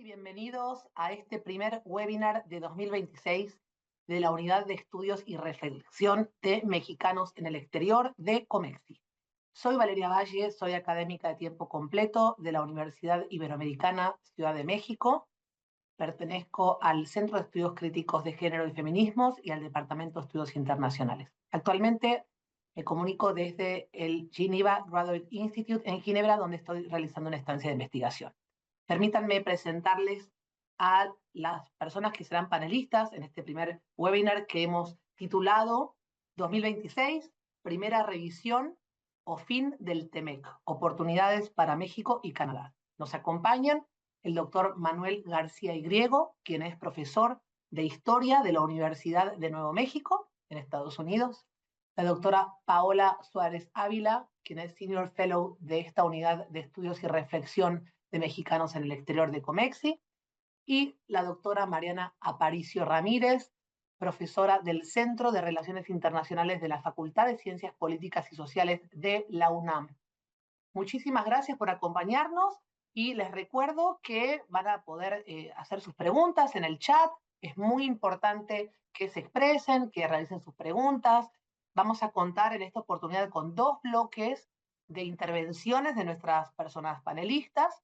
y bienvenidos a este primer webinar de 2026 de la Unidad de Estudios y Reflexión de Mexicanos en el Exterior de Comexi. Soy Valeria Valle, soy académica de tiempo completo de la Universidad Iberoamericana Ciudad de México. Pertenezco al Centro de Estudios Críticos de Género y Feminismos y al Departamento de Estudios Internacionales. Actualmente me comunico desde el Geneva Graduate Institute en Ginebra, donde estoy realizando una estancia de investigación. Permítanme presentarles a las personas que serán panelistas en este primer webinar que hemos titulado 2026, primera revisión o fin del TEMEC, oportunidades para México y Canadá. Nos acompañan el doctor Manuel García y Griego, quien es profesor de Historia de la Universidad de Nuevo México, en Estados Unidos, la doctora Paola Suárez Ávila, quien es Senior Fellow de esta Unidad de Estudios y Reflexión de Mexicanos en el Exterior de Comexi, y la doctora Mariana Aparicio Ramírez, profesora del Centro de Relaciones Internacionales de la Facultad de Ciencias Políticas y Sociales de la UNAM. Muchísimas gracias por acompañarnos y les recuerdo que van a poder hacer sus preguntas en el chat. Es muy importante que se expresen, que realicen sus preguntas. Vamos a contar en esta oportunidad con 2 bloques de intervenciones de nuestras personas panelistas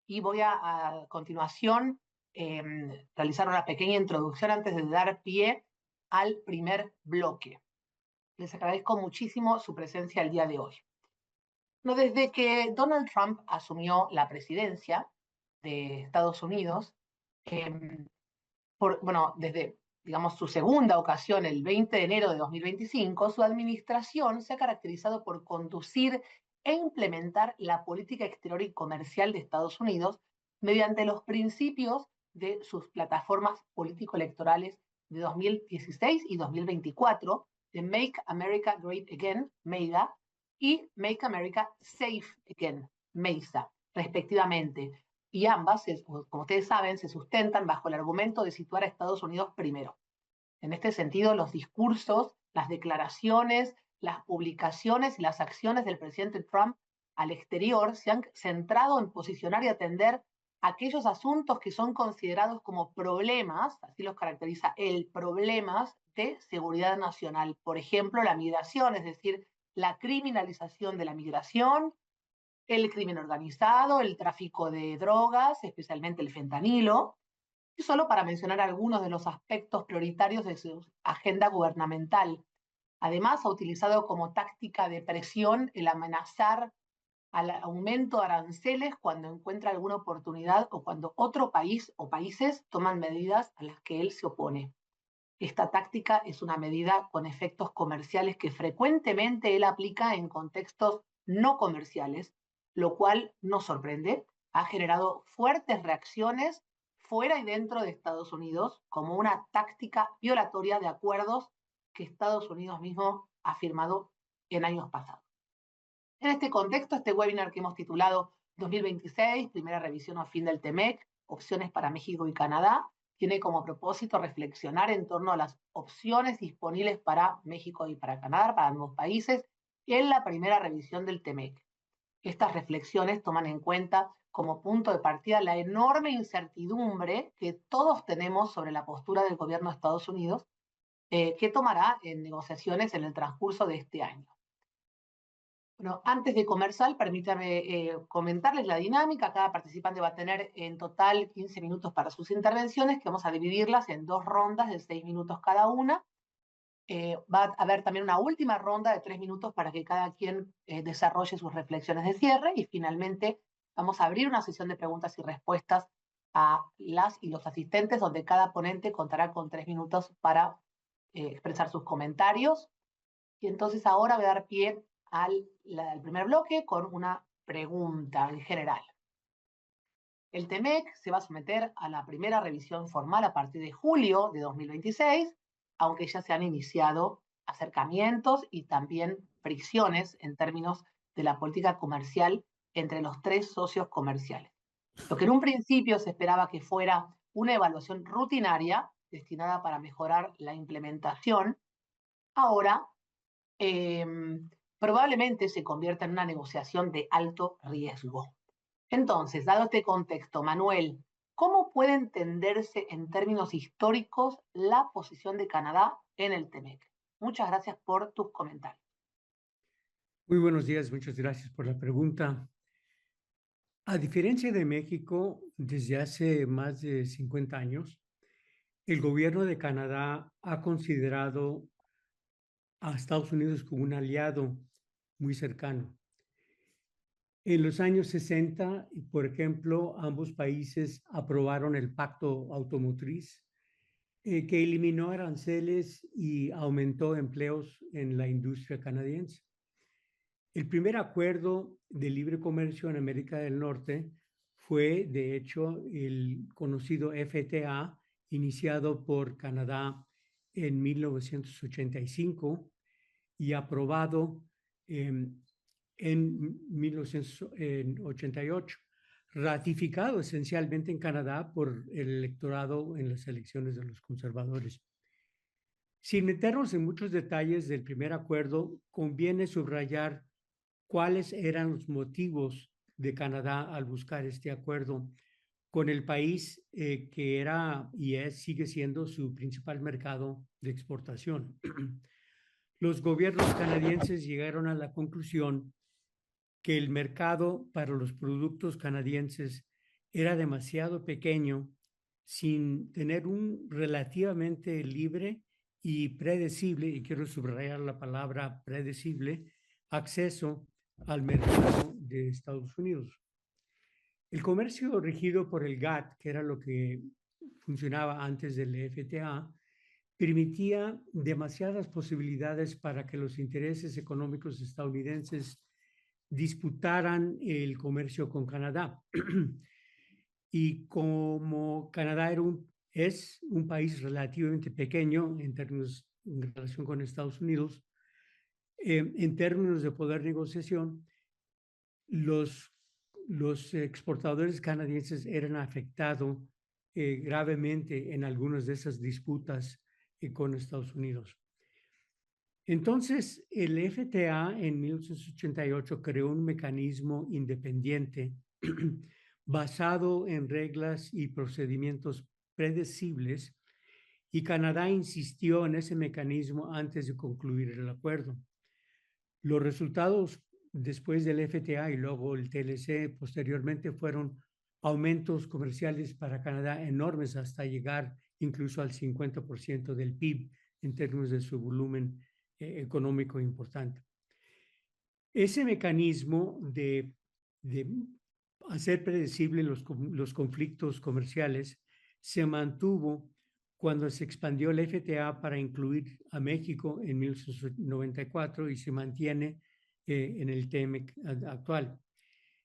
y voy a continuación realizar una pequeña introducción antes de dar pie al primer bloque. Les agradezco muchísimo su presencia el día de hoy. No, desde que Donald Trump asumió la presidencia de Estados Unidos, desde, digamos, su segunda ocasión, el 20 de enero de 2025, su administración se ha caracterizado por conducir e implementar la política exterior y comercial de Estados Unidos mediante los principios de sus plataformas político-electorales de 2016 y 2024, de Make America Great Again, MEIGA, y Make America Safe Again, MEISA, respectivamente. Y ambas, como ustedes saben, se sustentan bajo el argumento de situar a Estados Unidos primero. En este sentido, los discursos, las declaraciones, las publicaciones y las acciones del presidente Trump al exterior se han centrado en posicionar y atender aquellos asuntos que son considerados como problemas, así los caracteriza él, problemas de seguridad nacional. Por ejemplo, la migración, es decir, la criminalización de la migración, el crimen organizado, el tráfico de drogas, especialmente el fentanilo, y solo para mencionar algunos de los aspectos prioritarios de su agenda gubernamental. Además, ha utilizado como táctica de presión el amenazar al aumento de aranceles cuando encuentra alguna oportunidad o cuando otro país o países toman medidas a las que él se opone. Esta táctica es una medida con efectos comerciales que frecuentemente él aplica en contextos no comerciales, lo cual no sorprende. Ha generado fuertes reacciones fuera y dentro de Estados Unidos como una táctica violatoria de acuerdos que Estados Unidos mismo ha firmado en años pasados. En este contexto, este webinar que hemos titulado 2026, primera revisión o fin del TEMEC, opciones para México y Canadá, tiene como propósito reflexionar en torno a las opciones disponibles para México y para Canadá, para ambos países, en la primera revisión del TEMEC. Estas reflexiones toman en cuenta como punto de partida la enorme incertidumbre que todos tenemos sobre la postura del gobierno de Estados Unidos, que tomará en negociaciones en el transcurso de este año. Bueno, antes de comenzar, permítame comentarles la dinámica. Cada participante va a tener en total 15 minutos para sus intervenciones, que vamos a dividirlas en 2 rondas de 6 minutos cada una. Va a haber también una última ronda de 3 minutos para que cada quien desarrolle sus reflexiones de cierre, y finalmente vamos a abrir una sesión de preguntas y respuestas a las y los asistentes, donde cada ponente contará con 3 minutos para expresar sus comentarios. Y entonces ahora voy a dar pie al primer bloque con una pregunta en general. El TEMEC se va a someter a la primera revisión formal a partir de julio de 2026, aunque ya se han iniciado acercamientos y también fricciones en términos de la política comercial entre los 3 socios comerciales. Lo que en un principio se esperaba que fuera una evaluación rutinaria destinada para mejorar la implementación, ahora probablemente se convierta en una negociación de alto riesgo. Entonces, dado este contexto, Manuel, ¿Cómo puede entenderse en términos históricos la posición de Canadá en el TEMEC? Muchas gracias por tus comentarios. Muy buenos días, muchas gracias por la pregunta. A diferencia de México, desde hace más de 50 años, el gobierno de Canadá ha considerado a Estados Unidos como un aliado muy cercano. En los años 60, por ejemplo, ambos países aprobaron el Pacto Automotriz, que eliminó aranceles y aumentó empleos en la industria canadiense. El primer acuerdo de libre comercio en América del Norte fue, de hecho, el conocido FTA, iniciado por Canadá en 1985 y aprobado en 1988, ratificado esencialmente en Canadá por el electorado en las elecciones de los conservadores. Sin meternos en muchos detalles del primer acuerdo, conviene subrayar cuáles eran los motivos de Canadá al buscar este acuerdo con el país que era y sigue siendo su principal mercado de exportación. Los gobiernos canadienses llegaron a la conclusión que el mercado para los productos canadienses era demasiado pequeño sin tener un relativamente libre y predecible, y quiero subrayar la palabra predecible, acceso al mercado de Estados Unidos. El comercio regido por el GATT, que era lo que funcionaba antes del FTA, permitía demasiadas posibilidades para que los intereses económicos estadounidenses disputaran el comercio con Canadá. Y como Canadá es un país relativamente pequeño en términos en relación con Estados Unidos, en términos de poder de negociación, los, los exportadores canadienses eran afectados gravemente en algunas de esas disputas con Estados Unidos. Entonces, el FTA en 1988 creó un mecanismo independiente basado en reglas y procedimientos predecibles, y Canadá insistió en ese mecanismo antes de concluir el acuerdo. Los resultados después del FTA y luego el TLC posteriormente fueron aumentos comerciales para Canadá enormes hasta llegar incluso al 50% del PIB en términos de su volumen económico importante. Ese mecanismo de hacer predecible los conflictos comerciales se mantuvo cuando se expandió el FTA para incluir a México en 1994 y se mantiene en el TEMEC actual.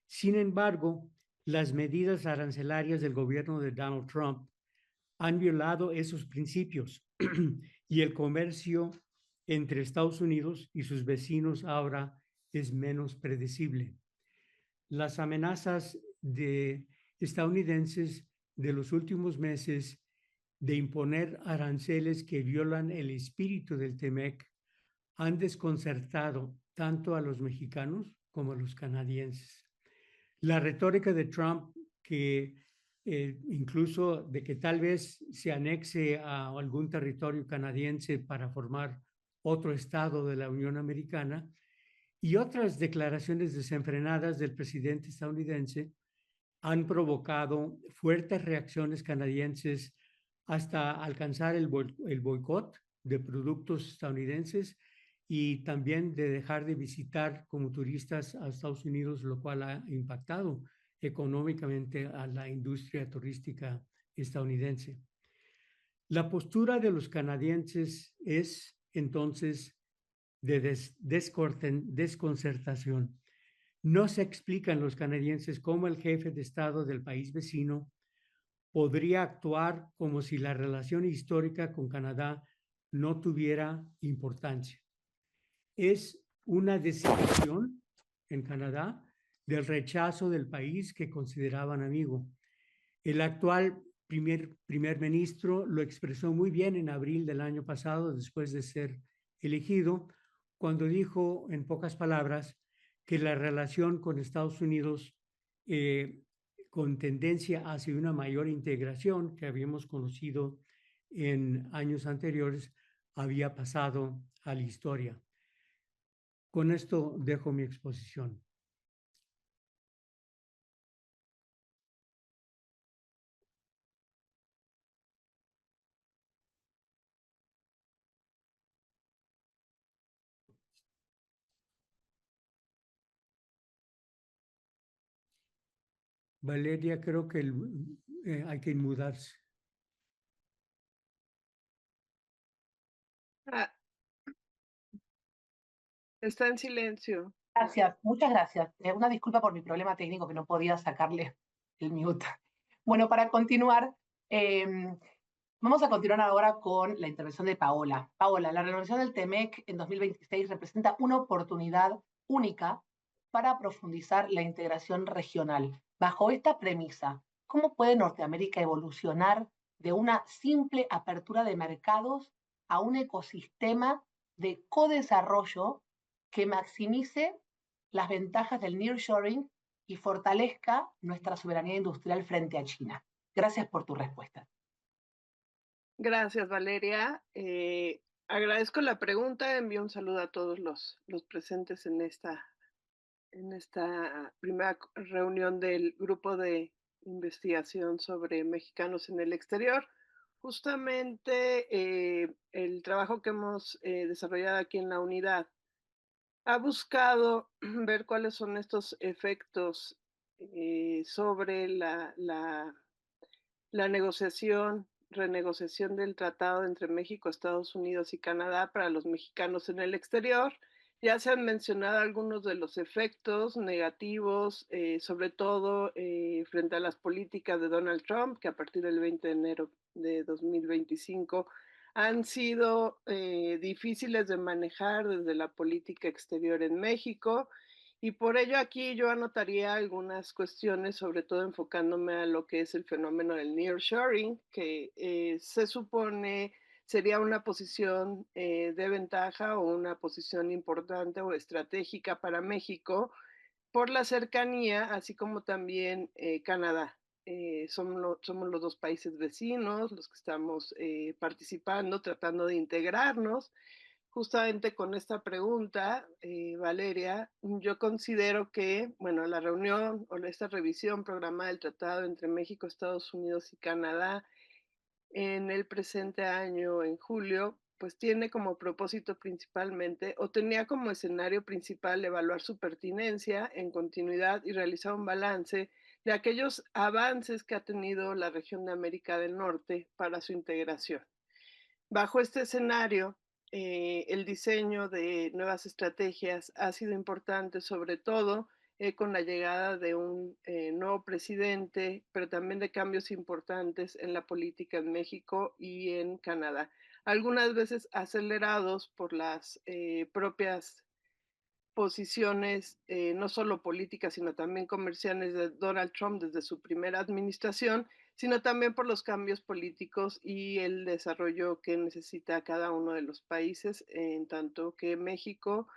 Sin embargo, las medidas arancelarias del gobierno de Donald Trump han violado esos principios y el comercio entre Estados Unidos y sus vecinos ahora es menos predecible. Las amenazas de estadounidenses de los últimos meses de imponer aranceles que violan el espíritu del TEMEC han desconcertado tanto a los mexicanos como a los canadienses. La retórica de Trump, que incluso de que tal vez se anexe a algún territorio canadiense para formar otro estado de la Unión Americana, y otras declaraciones desenfrenadas del presidente estadounidense han provocado fuertes reacciones canadienses hasta alcanzar el boicot de productos estadounidenses y también de dejar de visitar como turistas a Estados Unidos, lo cual ha impactado económicamente a la industria turística estadounidense. La postura de los canadienses es entonces de desconcertación. No se explican los canadienses cómo el jefe de Estado del país vecino podría actuar como si la relación histórica con Canadá no tuviera importancia. Es una decisión en Canadá del rechazo del país que consideraban amigo. El actual primer ministro lo expresó muy bien en abril del año pasado, después de ser elegido, cuando dijo, en pocas palabras, que la relación con Estados Unidos con tendencia hacia una mayor integración que habíamos conocido en años anteriores, había pasado a la historia. Con esto dejo mi exposición. Valeria, creo que hay que mudarse. Ah, está en silencio. Gracias, muchas gracias. Una disculpa por mi problema técnico que no podía sacarle el mute. Bueno, para continuar, vamos a continuar ahora con la intervención de Paola. Paola, la renovación del TEMEC en 2026 representa una oportunidad única para profundizar la integración regional. Bajo esta premisa, ¿cómo puede Norteamérica evolucionar de una simple apertura de mercados a un ecosistema de codesarrollo que maximice las ventajas del nearshoring y fortalezca nuestra soberanía industrial frente a China? Gracias por tu respuesta. Gracias, Valeria. Agradezco la pregunta. Envío un saludo a todos los presentes en esta primera reunión del grupo de investigación sobre mexicanos en el exterior. Justamente el trabajo que hemos desarrollado aquí en la unidad ha buscado ver cuáles son estos efectos sobre la negociación, renegociación del tratado entre México, Estados Unidos y Canadá para los mexicanos en el exterior. Ya se han mencionado algunos de los efectos negativos, sobre todo frente a las políticas de Donald Trump, que a partir del 20 de enero de 2025 han sido difíciles de manejar desde la política exterior en México. Y por ello aquí yo anotaría algunas cuestiones, sobre todo enfocándome a lo que es el fenómeno del nearshoring, que se supone sería una posición de ventaja o una posición importante o estratégica para México por la cercanía, así como también Canadá. Somos los dos países vecinos los que estamos participando, tratando de integrarnos. Justamente con esta pregunta, Valeria, yo considero que, bueno, la reunión o esta revisión programada del tratado entre México, Estados Unidos y Canadá en el presente año, en julio, pues tiene como propósito principalmente, o tenía como escenario principal, evaluar su pertinencia en continuidad y realizar un balance de aquellos avances que ha tenido la región de América del Norte para su integración. Bajo este escenario, el diseño de nuevas estrategias ha sido importante, sobre todo con la llegada de un nuevo presidente, pero también de cambios importantes en la política en México y en Canadá. Algunas veces acelerados por las propias posiciones, no solo políticas, sino también comerciales de Donald Trump desde su primera administración, sino también por los cambios políticos y el desarrollo que necesita cada uno de los países, en tanto que México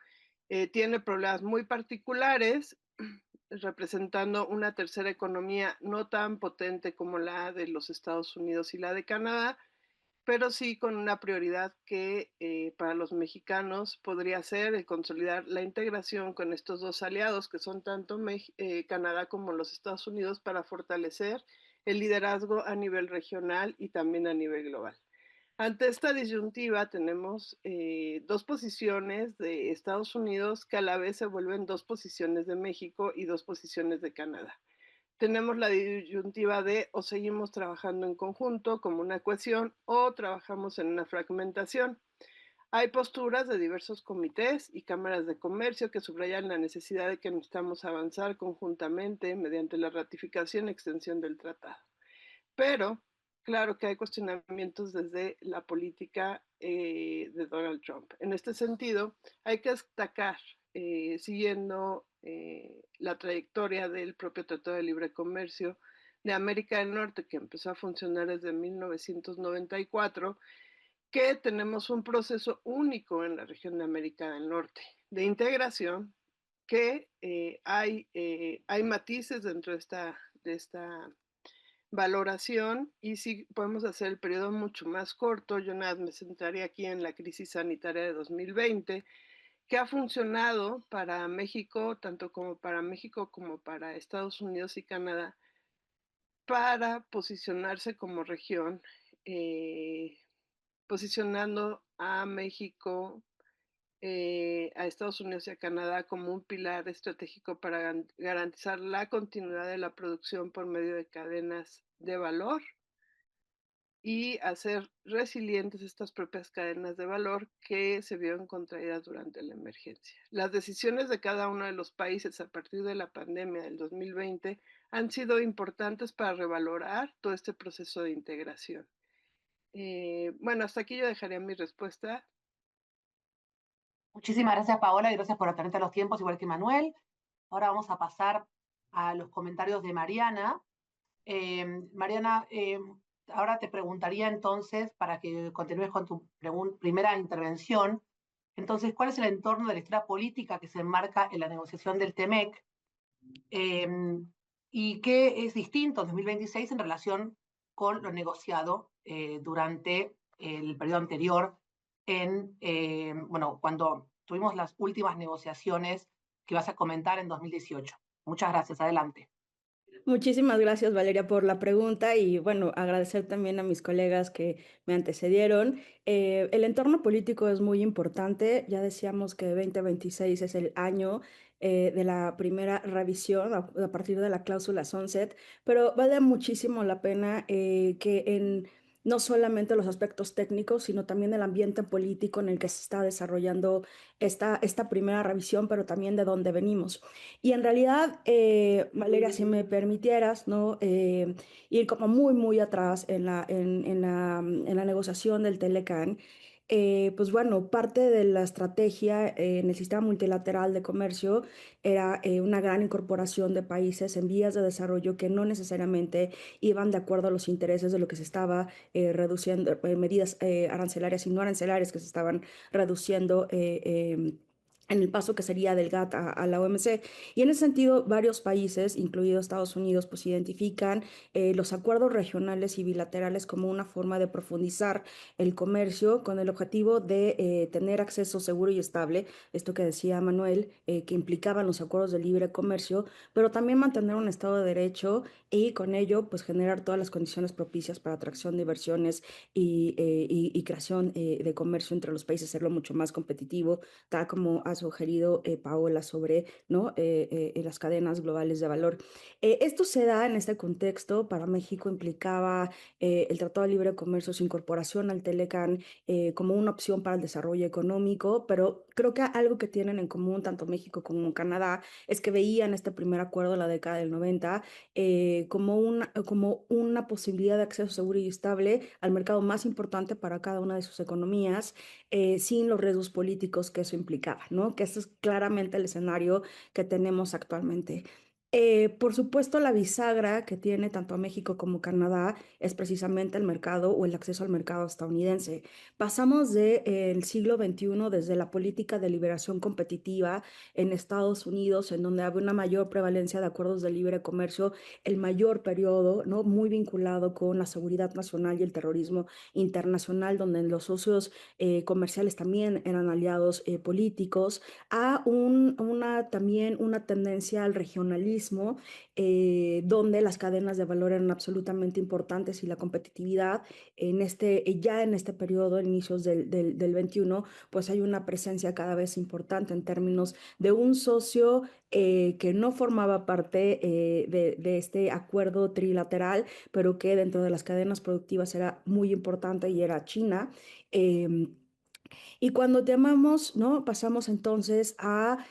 tiene problemas muy particulares, representando una tercera economía no tan potente como la de los Estados Unidos y la de Canadá, pero sí con una prioridad que para los mexicanos podría ser el consolidar la integración con estos dos aliados, que son tanto Canadá como los Estados Unidos, para fortalecer el liderazgo a nivel regional y también a nivel global. Ante esta disyuntiva tenemos dos posiciones de Estados Unidos que a la vez se vuelven dos posiciones de México y dos posiciones de Canadá. Tenemos la disyuntiva de o seguimos trabajando en conjunto como una cohesión o trabajamos en una fragmentación. Hay posturas de diversos comités y cámaras de comercio que subrayan la necesidad de que necesitamos avanzar conjuntamente mediante la ratificación y extensión del tratado. Pero claro que hay cuestionamientos desde la política de Donald Trump. En este sentido, hay que destacar, siguiendo la trayectoria del propio Tratado de Libre Comercio de América del Norte, que empezó a funcionar desde 1994, que tenemos un proceso único en la región de América del Norte de integración, que hay matices dentro de esta esta valoración, y sí podemos hacer el periodo mucho más corto. Yo nada me centraría aquí en la crisis sanitaria de 2020, que ha funcionado para México, tanto como para México como para Estados Unidos y Canadá, para posicionarse como región, posicionando a México, a Estados Unidos y a Canadá como un pilar estratégico para garantizar la continuidad de la producción por medio de cadenas de valor y hacer resilientes estas propias cadenas de valor que se vieron contraídas durante la emergencia. Las decisiones de cada uno de los países a partir de la pandemia del 2020 han sido importantes para revalorar todo este proceso de integración. Bueno, hasta aquí yo dejaría mi respuesta. Muchísimas gracias, Paola, y gracias por atenderte a los tiempos, igual que Manuel. Ahora vamos a pasar a los comentarios de Mariana. Mariana, ahora te preguntaría entonces, para que continúes con tu primera intervención, entonces, ¿cuál es el entorno de la historia política que se enmarca en la negociación del TEMEC? Eh, ¿Y qué es distinto en 2026 en relación con lo negociado durante el periodo anterior, bueno, cuando tuvimos las últimas negociaciones que vas a comentar en 2018? Muchas gracias, adelante. Muchísimas gracias, Valeria, por la pregunta y bueno, agradecer también a mis colegas que me antecedieron. El entorno político es muy importante. Ya decíamos que 2026 es el año de la primera revisión a partir de la cláusula sunset, pero vale muchísimo la pena que en no solamente los aspectos técnicos, sino también el ambiente político en el que se está desarrollando esta primera revisión, pero también de dónde venimos. Y en realidad, Valeria, si me permitieras, ¿no? Ir como muy, muy atrás en la negociación del Telecán, pues bueno, parte de la estrategia en el sistema multilateral de comercio era una gran incorporación de países en vías de desarrollo que no necesariamente iban de acuerdo a los intereses de lo que se estaba reduciendo, medidas arancelarias y no arancelarias que se estaban reduciendo. En el paso que sería del GATT a la OMC. Y en ese sentido, varios países, incluidos Estados Unidos, pues identifican los acuerdos regionales y bilaterales como una forma de profundizar el comercio con el objetivo de tener acceso seguro y estable, esto que decía Manuel, que implicaban los acuerdos de libre comercio, pero también mantener un Estado de Derecho y con ello, pues generar todas las condiciones propicias para atracción de inversiones y creación de comercio entre los países, hacerlo mucho más competitivo, tal como ha sugerido Paola sobre, ¿no? Las cadenas globales de valor. Esto se da en este contexto. Para México implicaba el Tratado de Libre Comercio, su incorporación al Telecán como una opción para el desarrollo económico, pero creo que algo que tienen en común tanto México como Canadá es que veían este primer acuerdo en la década del 90 como una posibilidad de acceso seguro y estable al mercado más importante para cada una de sus economías, sin los riesgos políticos que eso implicaba, ¿no? Que ese es claramente el escenario que tenemos actualmente. Por supuesto, la bisagra que tiene tanto México como Canadá es precisamente el mercado o el acceso al mercado estadounidense. Pasamos del siglo XXI, desde la política de liberación competitiva en Estados Unidos, en donde había una mayor prevalencia de acuerdos de libre comercio, el mayor periodo, ¿no? Muy vinculado con la seguridad nacional y el terrorismo internacional, donde los socios comerciales también eran aliados políticos, a también una tendencia al regionalismo, donde las cadenas de valor eran absolutamente importantes y la competitividad ya en este periodo, inicios del 21, pues hay una presencia cada vez importante en términos de un socio que no formaba parte de este acuerdo trilateral, pero que dentro de las cadenas productivas era muy importante y era China. Y cuando llamamos, ¿no? Pasamos entonces a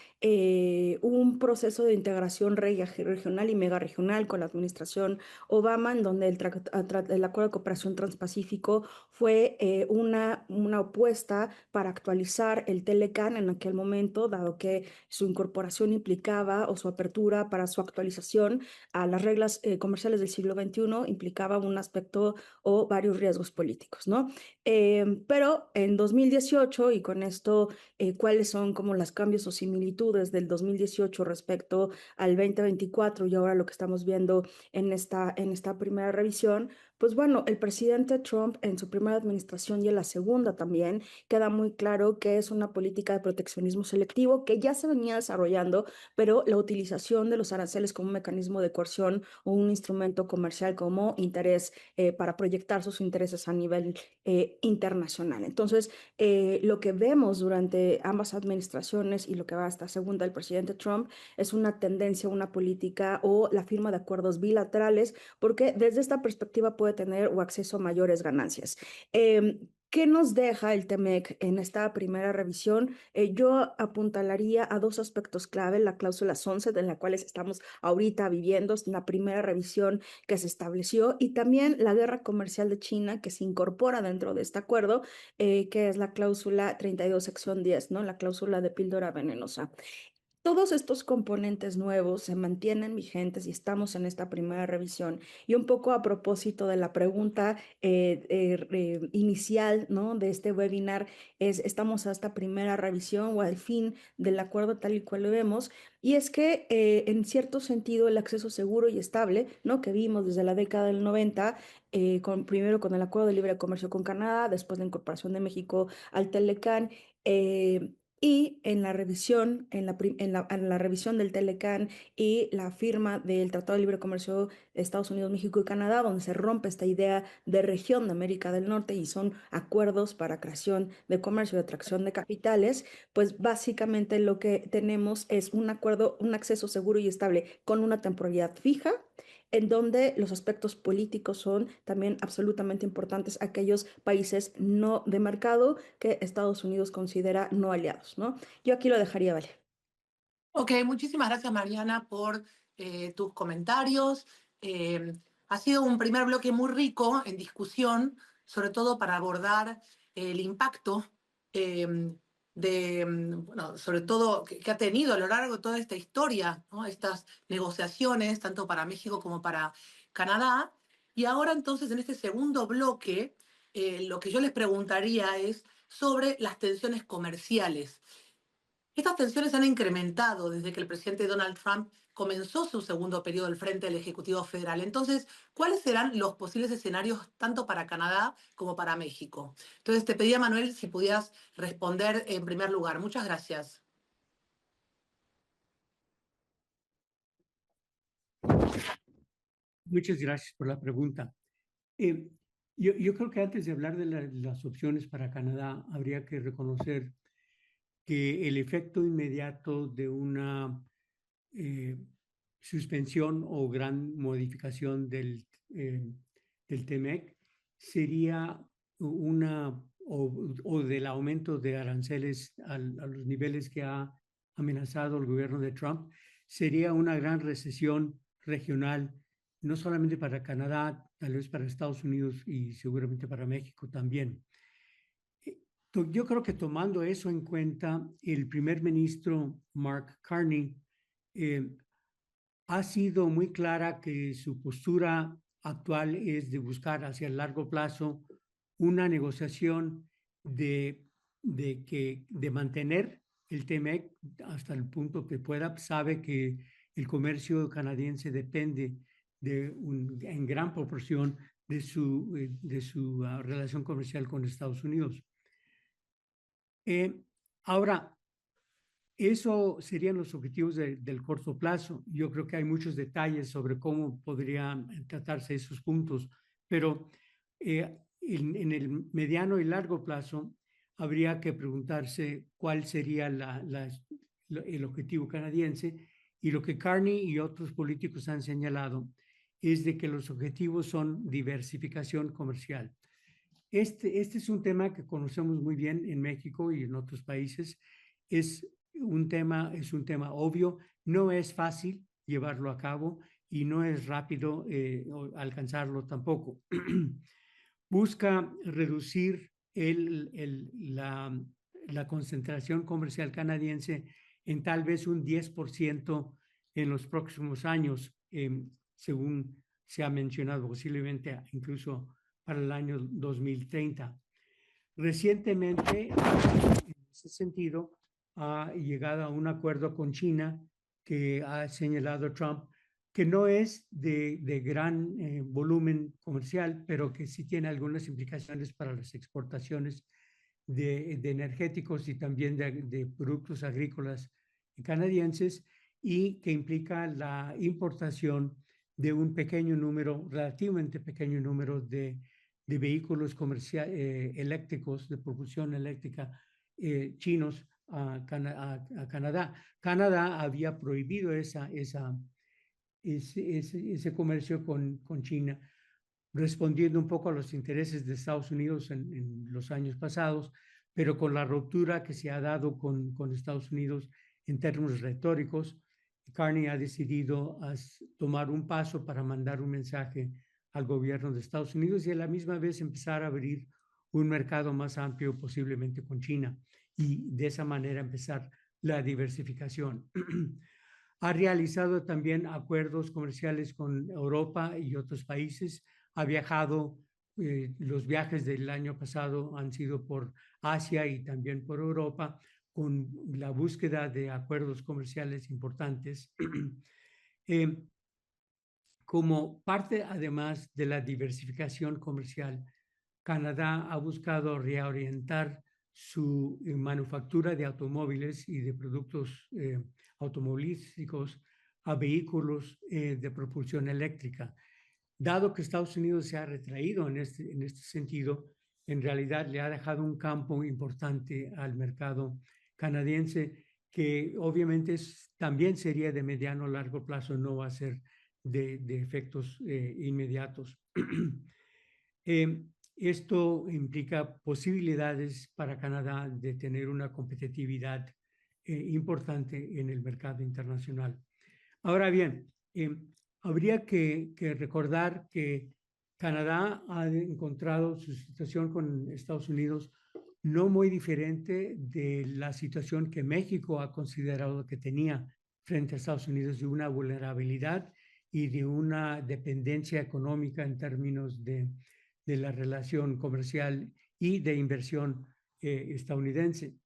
un proceso de integración regional y megaregional con la administración Obama, en donde el Acuerdo de Cooperación Transpacífico fue una opuesta para actualizar el Telecán en aquel momento, dado que su incorporación implicaba, o su apertura para su actualización a las reglas comerciales del siglo XXI, implicaba un aspecto o varios riesgos políticos, ¿no? Pero en 2018, y con esto, ¿cuáles son como los cambios o similitudes desde el 2018 respecto al 2024 y ahora lo que estamos viendo en esta primera revisión, pues bueno, el presidente Trump en su primera administración y en la segunda también queda muy claro que es una política de proteccionismo selectivo que ya se venía desarrollando, pero la utilización de los aranceles como un mecanismo de coerción o un instrumento comercial como interés para proyectar sus intereses a nivel internacional. Entonces, lo que vemos durante ambas administraciones y lo que va hasta segunda del presidente Trump es una tendencia, una política o la firma de acuerdos bilaterales, porque desde esta perspectiva puede tener o acceso a mayores ganancias. ¿Qué nos deja el TEMEC en esta primera revisión? Yo apuntalaría a dos aspectos clave, la cláusula 11, de la cual estamos ahorita viviendo, es la primera revisión que se estableció, y también la guerra comercial de China que se incorpora dentro de este acuerdo, que es la cláusula 32, sección 10, ¿no? La cláusula de píldora venenosa. Todos estos componentes nuevos se mantienen vigentes y estamos en esta primera revisión. Y un poco a propósito de la pregunta inicial, ¿no?, de este webinar, estamos a esta primera revisión o al fin del acuerdo tal y cual lo vemos. Y es que en cierto sentido el acceso seguro y estable, ¿no?, que vimos desde la década del 90, primero con el Acuerdo de Libre Comercio con Canadá, después la incorporación de México al Telecán, y en la revisión, en la revisión del Telecán y la firma del Tratado de Libre Comercio de Estados Unidos, México y Canadá, donde se rompe esta idea de región de América del Norte y son acuerdos para creación de comercio y atracción de capitales, pues básicamente lo que tenemos es un acuerdo, un acceso seguro y estable con una temporalidad fija, en donde los aspectos políticos son también absolutamente importantes aquellos países no de mercado que Estados Unidos considera no aliados, ¿no? Yo aquí lo dejaría, vale. Ok, muchísimas gracias, Mariana, por tus comentarios. Ha sido un primer bloque muy rico en discusión, sobre todo para abordar el impacto bueno, sobre todo que ha tenido a lo largo de toda esta historia, ¿no?, estas negociaciones, tanto para México como para Canadá. Y ahora entonces, en este segundo bloque, lo que yo les preguntaría es sobre las tensiones comerciales. Estas tensiones han incrementado desde que el presidente Donald Trump comenzó su segundo periodo al frente del Ejecutivo Federal. Entonces, ¿cuáles serán los posibles escenarios tanto para Canadá como para México? Entonces, te pedía, Manuel, si pudieras responder en primer lugar. Muchas gracias. Muchas gracias por la pregunta. Yo creo que antes de hablar de las opciones para Canadá, habría que reconocer que el efecto inmediato de una suspensión o gran modificación del TEMEC sería o del aumento de aranceles a los niveles que ha amenazado el gobierno de Trump, sería una gran recesión regional, no solamente para Canadá, tal vez para Estados Unidos y seguramente para México también. Yo creo que tomando eso en cuenta, el primer ministro Mark Carney ha sido muy clara que su postura actual es de buscar hacia el largo plazo una negociación de mantener el TEMEC hasta el punto que pueda. Sabe que el comercio canadiense depende en gran proporción de su relación comercial con Estados Unidos. Ahora, eso serían los objetivos del corto plazo. Yo creo que hay muchos detalles sobre cómo podrían tratarse esos puntos, pero en el mediano y largo plazo habría que preguntarse cuál sería el objetivo canadiense, y lo que Carney y otros políticos han señalado es de que los objetivos son diversificación comercial. Este es un tema que conocemos muy bien en México y en otros países. Es un tema obvio, no es fácil llevarlo a cabo y no es rápido alcanzarlo tampoco. Busca reducir la concentración comercial canadiense en tal vez un 10% en los próximos años, según se ha mencionado, posiblemente incluso para el año 2030. Recientemente, en ese sentido, ha llegado a un acuerdo con China que ha señalado Trump, que no es de gran volumen comercial, pero que sí tiene algunas implicaciones para las exportaciones de energéticos y también de productos agrícolas canadienses, y que implica la importación de un pequeño número, relativamente pequeño número de vehículos eléctricos, de propulsión eléctrica chinos a Canadá. Canadá había prohibido ese comercio con China, respondiendo un poco a los intereses de Estados Unidos en los años pasados, pero con la ruptura que se ha dado con Estados Unidos en términos retóricos, Carney ha decidido tomar un paso para mandar un mensaje al gobierno de Estados Unidos y a la misma vez empezar a abrir un mercado más amplio, posiblemente con China, y de esa manera empezar la diversificación. Ha realizado también acuerdos comerciales con Europa y otros países. Ha viajado, los viajes del año pasado han sido por Asia y también por Europa, con la búsqueda de acuerdos comerciales importantes. Como parte, además de la diversificación comercial, Canadá ha buscado reorientar su manufactura de automóviles y de productos automovilísticos a vehículos de propulsión eléctrica. Dado que Estados Unidos se ha retraído en este sentido, en realidad le ha dejado un campo importante al mercado canadiense, que obviamente también sería de mediano a largo plazo, no va a ser de efectos inmediatos. Esto implica posibilidades para Canadá de tener una competitividad importante en el mercado internacional. Ahora bien, habría que recordar que Canadá ha encontrado su situación con Estados Unidos no muy diferente de la situación que México ha considerado que tenía frente a Estados Unidos, de una vulnerabilidad y de una dependencia económica en términos de la relación comercial y de inversión estadounidense.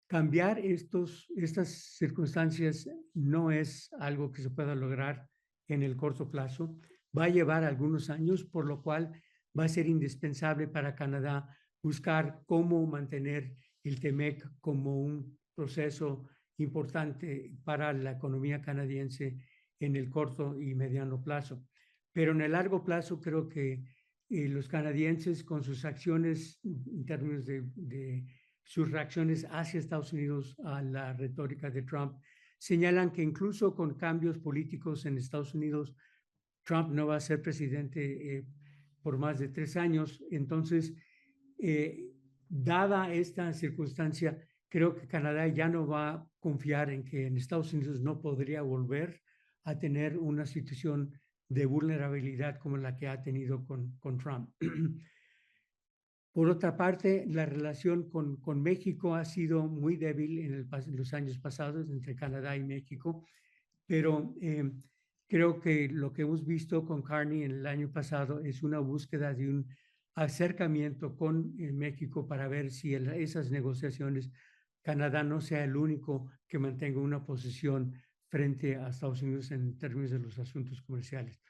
Cambiar estas circunstancias no es algo que se pueda lograr en el corto plazo. Va a llevar algunos años, por lo cual va a ser indispensable para Canadá buscar cómo mantener el TEMEC como un proceso importante para la economía canadiense en el corto y mediano plazo. Pero en el largo plazo creo que los canadienses, con sus acciones en términos de sus reacciones hacia Estados Unidos a la retórica de Trump, señalan que incluso con cambios políticos en Estados Unidos, Trump no va a ser presidente por más de 3 años. Entonces, dada esta circunstancia, creo que Canadá ya no va a confiar en que en Estados Unidos no podría volver a tener una situación de vulnerabilidad como la que ha tenido con Trump. Por otra parte, la relación con México ha sido muy débil en los años pasados entre Canadá y México, pero creo que lo que hemos visto con Carney en el año pasado es una búsqueda de un acercamiento con México para ver si en esas negociaciones Canadá no sea el único que mantenga una posición frente a Estados Unidos en términos de los asuntos comerciales.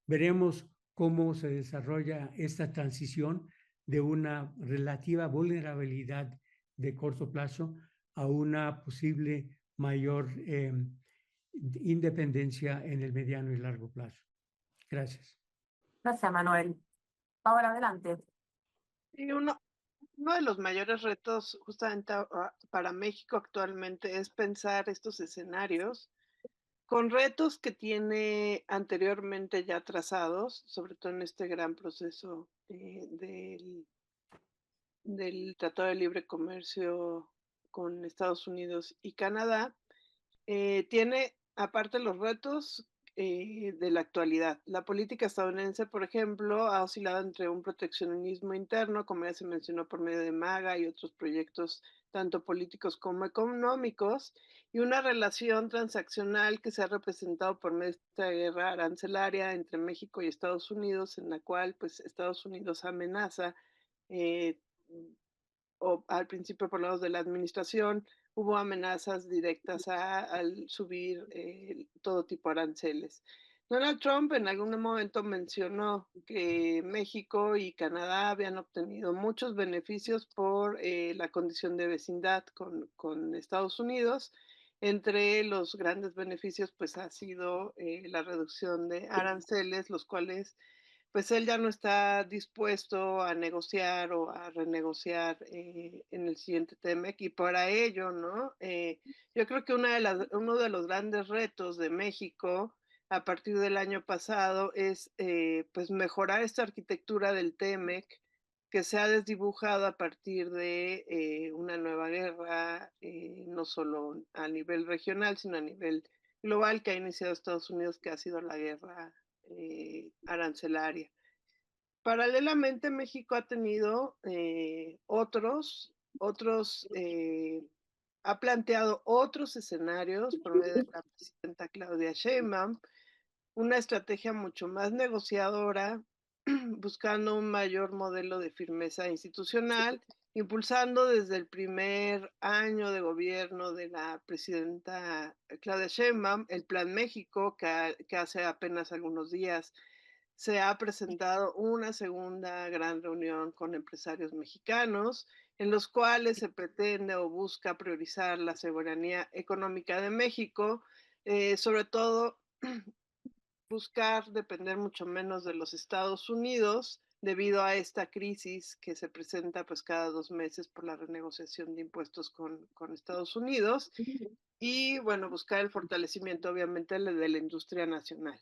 Veremos cómo se desarrolla esta transición de una relativa vulnerabilidad de corto plazo a una posible mayor independencia en el mediano y largo plazo. Gracias. Gracias, Manuel. Ahora adelante. Y uno de los mayores retos justamente para México actualmente es pensar estos escenarios con retos que tiene anteriormente ya trazados, sobre todo en este gran proceso del Tratado de Libre Comercio con Estados Unidos y Canadá. Tiene aparte los retos de la actualidad. La política estadounidense, por ejemplo, ha oscilado entre un proteccionismo interno, como ya se mencionó por medio de MAGA y otros proyectos tanto políticos como económicos, y una relación transaccional que se ha representado por medio de esta guerra arancelaria entre México y Estados Unidos, en la cual pues Estados Unidos amenaza, o al principio por lados de la administración, hubo amenazas directas al subir todo tipo de aranceles. Donald Trump en algún momento mencionó que México y Canadá habían obtenido muchos beneficios por la condición de vecindad con Estados Unidos. Entre los grandes beneficios, pues ha sido la reducción de aranceles, los cuales pues él ya no está dispuesto a negociar o a renegociar en el siguiente TEMEC y para ello, ¿no? Yo creo que uno de los grandes retos de México a partir del año pasado es pues mejorar esta arquitectura del TEMEC que se ha desdibujado a partir de una nueva guerra, no solo a nivel regional, sino a nivel global que ha iniciado Estados Unidos, que ha sido la guerra arancelaria. Paralelamente, México ha tenido ha planteado otros escenarios por medio de la presidenta Claudia Sheinbaum, una estrategia mucho más negociadora, buscando un mayor modelo de firmeza institucional, impulsando desde el primer año de gobierno de la presidenta Claudia Sheinbaum el Plan México, que hace apenas algunos días se ha presentado una segunda gran reunión con empresarios mexicanos, en los cuales se pretende o busca priorizar la soberanía económica de México, sobre todo buscar depender mucho menos de los Estados Unidos debido a esta crisis que se presenta pues cada 2 meses por la renegociación de impuestos con Estados Unidos y bueno, buscar el fortalecimiento obviamente de la industria nacional.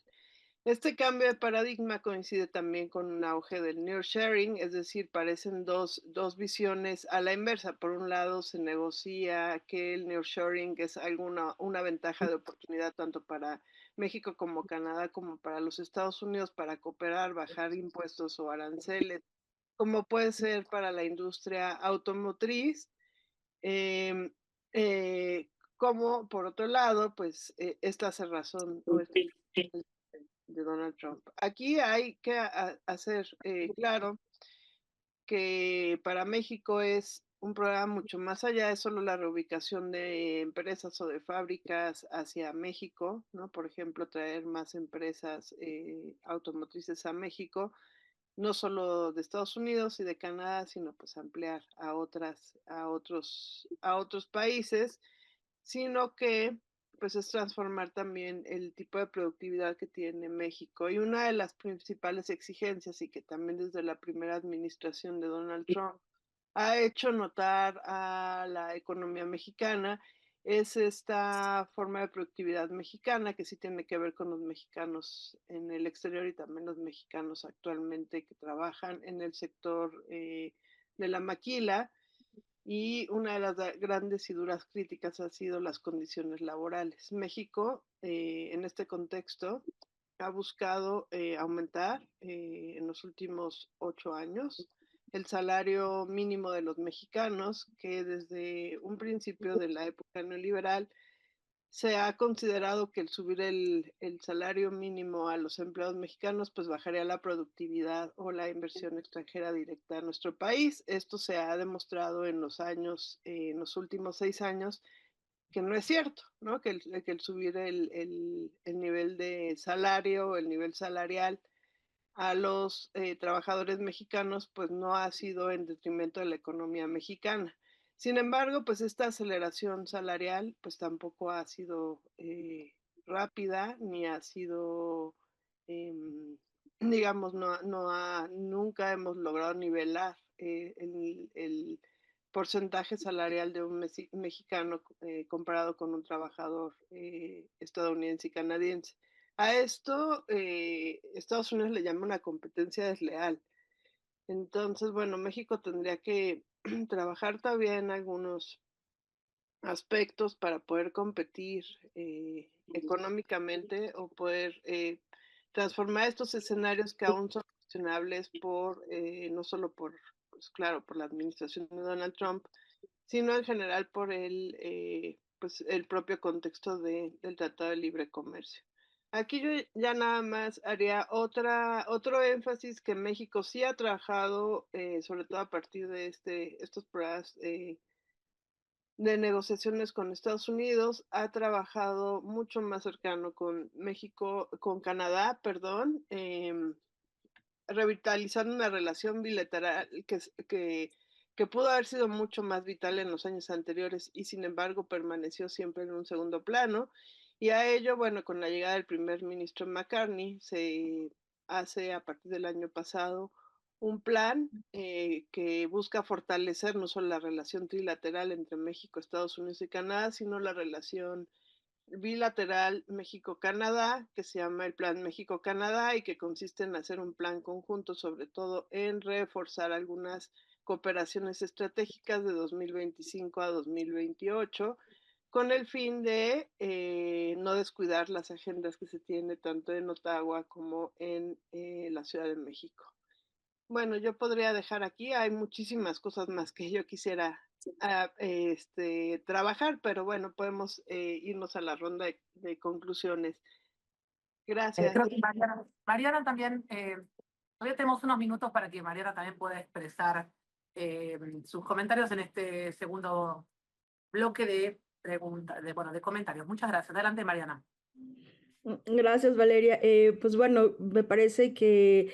Este cambio de paradigma coincide también con un auge del nearshoring, es decir, parecen dos visiones a la inversa. Por un lado, se negocia que el nearshoring es una ventaja de oportunidad tanto para México como Canadá, como para los Estados Unidos, para cooperar, bajar impuestos o aranceles, como puede ser para la industria automotriz. Eh, eh, como por otro lado, pues esta cerrazón o este de Donald Trump. Aquí hay que hacer claro que para México es un programa mucho más allá de solo la reubicación de empresas o de fábricas hacia México, ¿no? Por ejemplo, traer más empresas automotrices a México, no solo de Estados Unidos y de Canadá, sino pues ampliar a otros países, sino que pues es transformar también el tipo de productividad que tiene México. Y una de las principales exigencias y que también desde la primera administración de Donald Trump ha hecho notar a la economía mexicana es esta forma de productividad mexicana que sí tiene que ver con los mexicanos en el exterior y también los mexicanos actualmente que trabajan en el sector de la maquila y una de las grandes y duras críticas ha sido las condiciones laborales. México, en este contexto, ha buscado aumentar en los últimos 8 años el salario mínimo de los mexicanos, que desde un principio de la época neoliberal se ha considerado que el subir el salario mínimo a los empleados mexicanos pues bajaría la productividad o la inversión extranjera directa a nuestro país. Esto se ha demostrado en en los últimos 6 años, que no es cierto, ¿no? Que el subir el nivel de salario, el nivel salarial a los trabajadores mexicanos, pues no ha sido en detrimento de la economía mexicana. Sin embargo, pues esta aceleración salarial, pues tampoco ha sido rápida, ni ha sido, eh, digamos, nunca hemos logrado nivelar el porcentaje salarial de un mexicano comparado con un trabajador estadounidense y canadiense. A esto Estados Unidos le llama una competencia desleal. Entonces, bueno, México tendría que trabajar todavía en algunos aspectos para poder competir económicamente o poder transformar estos escenarios que aún son cuestionables no solo pues claro, por la administración de Donald Trump, sino en general por pues el propio contexto del Tratado de Libre Comercio. Aquí yo ya nada más haría otro énfasis que México sí ha trabajado, sobre todo a partir de estos programas de negociaciones con Estados Unidos, ha trabajado mucho más cercano con México, con Canadá, perdón, revitalizando una relación bilateral que pudo haber sido mucho más vital en los años anteriores y sin embargo permaneció siempre en un segundo plano. Y a ello, bueno, con la llegada del primer ministro McCartney, se hace a partir del año pasado un plan que busca fortalecer no solo la relación trilateral entre México, Estados Unidos y Canadá, sino la relación bilateral México-Canadá, que se llama el Plan México-Canadá y que consiste en hacer un plan conjunto, sobre todo en reforzar algunas cooperaciones estratégicas de 2025 a 2028, con el fin de no descuidar las agendas que se tiene tanto en Ottawa como en la Ciudad de México. Bueno, yo podría dejar aquí, hay muchísimas cosas más que yo quisiera trabajar, pero bueno, podemos irnos a la ronda de conclusiones. Gracias. Creo que Mariana también, todavía tenemos unos minutos para que Mariana también pueda expresar sus comentarios en este segundo bloque de preguntas, de comentarios. Muchas gracias. Adelante, Mariana. Gracias, Valeria. Pues bueno, me parece que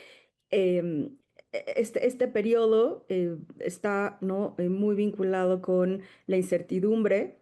em, este periodo está, ¿no? Muy vinculado con la incertidumbre.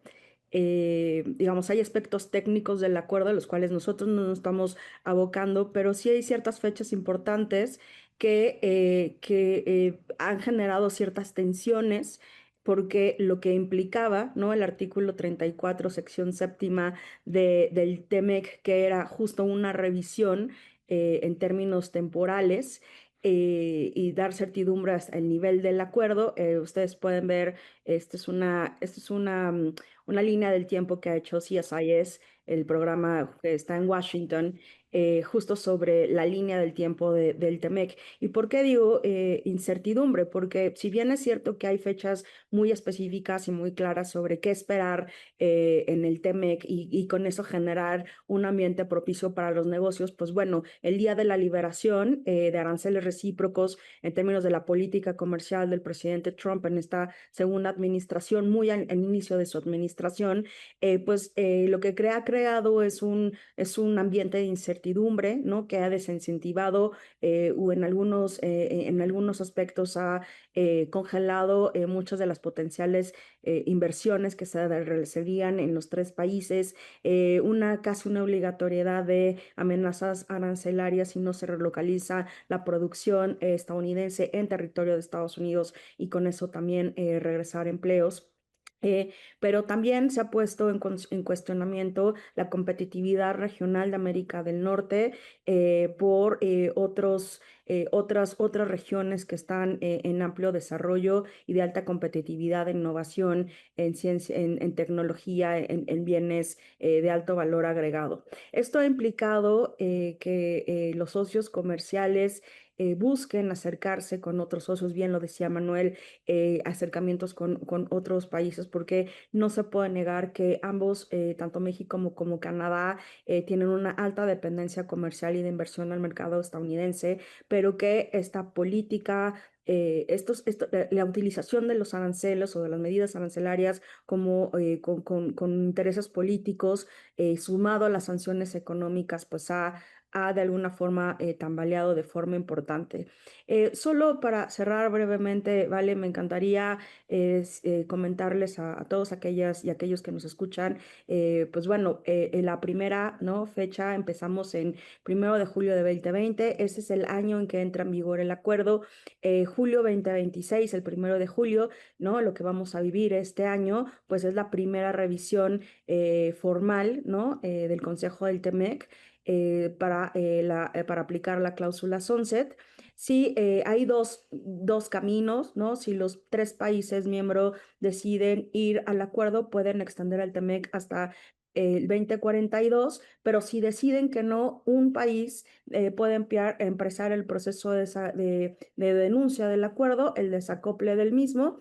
Digamos, hay aspectos técnicos del acuerdo a los cuales nosotros no nos estamos abocando, pero sí hay ciertas fechas importantes que han generado ciertas tensiones, porque lo que implicaba, ¿no? El artículo 34, sección séptima del TEMEC, que era justo una revisión en términos temporales, y dar certidumbre hasta el nivel del acuerdo. Ustedes pueden ver, esta es una línea del tiempo que ha hecho CSIS, el programa que está en Washington, justo sobre la línea del tiempo del TEMEC. ¿Y por qué digo incertidumbre? Porque si bien es cierto que hay fechas muy específicas y muy claras sobre qué esperar en el TEMEC, y con eso generar un ambiente propicio para los negocios, pues bueno, el día de la liberación de aranceles recíprocos en términos de la política comercial del presidente Trump en esta segunda administración, muy al inicio de su administración, lo que ha creado es un ambiente de incertidumbre, ¿no? Que ha desincentivado o en algunos aspectos ha congelado muchas de las potenciales inversiones que se realizarían en los tres países, casi una obligatoriedad de amenazas arancelarias si no se relocaliza la producción estadounidense en territorio de Estados Unidos, y con eso también regresar empleos. Pero también se ha puesto en cuestionamiento la competitividad regional de América del Norte por otras regiones que están en amplio desarrollo y de alta competitividad, en innovación, en ciencia, en tecnología, en bienes de alto valor agregado. Esto ha implicado que los socios comerciales busquen acercarse con otros socios, bien lo decía Manuel, acercamientos con otros países, porque no se puede negar que ambos, tanto México como Canadá, tienen una alta dependencia comercial y de inversión al mercado estadounidense, pero que esta política, la utilización de los aranceles o de las medidas arancelarias como con intereses políticos, sumado a las sanciones económicas, pues ha de alguna forma tambaleado de forma importante. Solo para cerrar brevemente, Vale, me encantaría comentarles a todos aquellas y aquellos que nos escuchan, pues bueno, en la primera, ¿no? fecha empezamos en 1 de julio de 2020. Ese es el año en que entra en vigor el acuerdo. Julio 2026, el 1 de julio, ¿no? Lo que vamos a vivir este año, pues es la primera revisión formal, ¿no? Del Consejo del TEMEC para aplicar la cláusula sunset. Sí, hay dos caminos, ¿no? Si los tres países miembros deciden ir al acuerdo, pueden extender el TEMEC hasta el 2042, pero si deciden que no, un país puede empezar el proceso de denuncia del acuerdo, el desacople del mismo.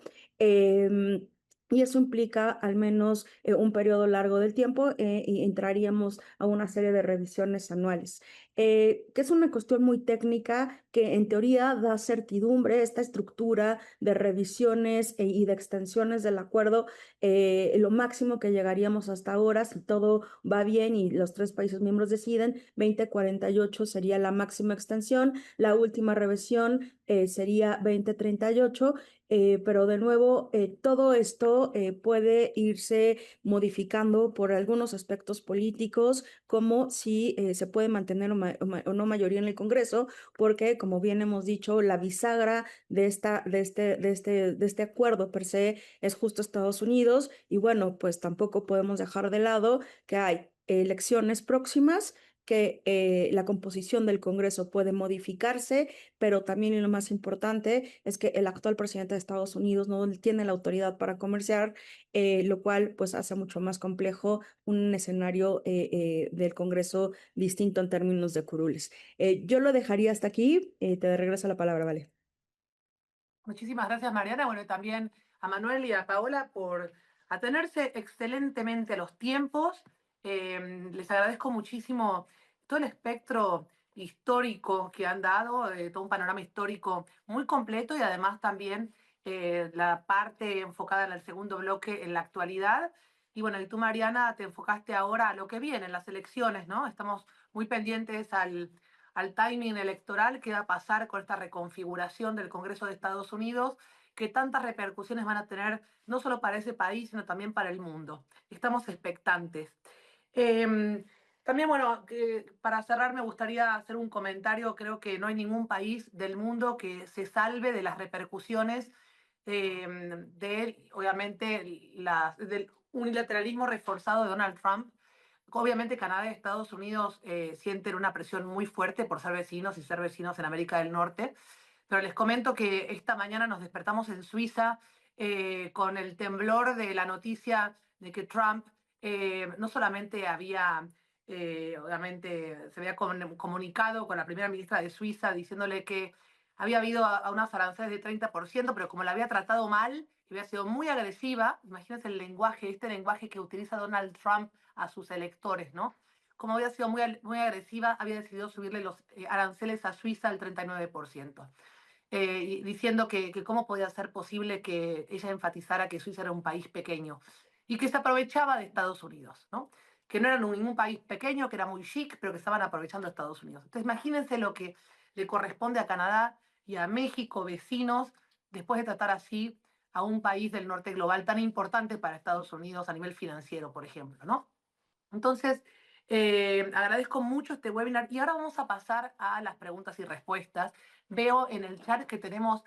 Y eso implica al menos un periodo largo del tiempo, y entraríamos a una serie de revisiones anuales, que es una cuestión muy técnica que en teoría da certidumbre, esta estructura de revisiones y de extensiones del acuerdo, lo máximo que llegaríamos hasta ahora, si todo va bien y los 3 países miembros deciden, 2048 sería la máxima extensión, la última revisión sería 2038, pero de nuevo, todo esto puede irse modificando por algunos aspectos políticos, como si se puede mantener o no mayoría en el Congreso, porque, como bien hemos dicho, la bisagra de este acuerdo per se es justo Estados Unidos, y bueno, pues tampoco podemos dejar de lado que hay elecciones próximas, que la composición del Congreso puede modificarse, pero también, y lo más importante, es que el actual presidente de Estados Unidos no tiene la autoridad para comerciar, lo cual pues hace mucho más complejo un escenario del Congreso distinto en términos de curules. Yo lo dejaría hasta aquí, te regreso la palabra, Vale. Muchísimas gracias, Mariana. Bueno, y también a Manuel y a Paola por atenerse excelentemente a los tiempos. Les agradezco muchísimo todo el espectro histórico que han dado, todo un panorama histórico muy completo y además también la parte enfocada en el segundo bloque en la actualidad. Y bueno, y tú, Mariana, te enfocaste ahora a lo que viene en las elecciones, ¿no? Estamos muy pendientes al timing electoral que va a pasar con esta reconfiguración del Congreso de Estados Unidos, que tantas repercusiones van a tener no solo para ese país, sino también para el mundo. Estamos expectantes. También, bueno, para cerrar me gustaría hacer un comentario. Creo que no hay ningún país del mundo que se salve de las repercusiones obviamente, del unilateralismo reforzado de Donald Trump. Obviamente Canadá y Estados Unidos sienten una presión muy fuerte por ser vecinos y ser vecinos en América del Norte, pero les comento que esta mañana nos despertamos en Suiza con el temblor de la noticia de que Trump no solamente había, obviamente, se había comunicado con la primera ministra de Suiza diciéndole que había habido a unas aranceles de 30%, pero como la había tratado mal, había sido muy agresiva. Imagínense el lenguaje, este lenguaje que utiliza Donald Trump a sus electores, ¿no? Como había sido muy agresiva, había decidido subirle los aranceles a Suiza al 39%, diciendo que cómo podía ser posible que ella enfatizara que Suiza era un país pequeño y que se aprovechaba de Estados Unidos, ¿no? Que no era ningún país pequeño, que era muy chic, pero que estaban aprovechando de Estados Unidos. Entonces imagínense lo que le corresponde a Canadá y a México, vecinos, después de tratar así a un país del norte global tan importante para Estados Unidos a nivel financiero, por ejemplo, ¿no? Entonces, agradezco mucho este webinar y ahora vamos a pasar a las preguntas y respuestas. Veo en el chat que tenemos,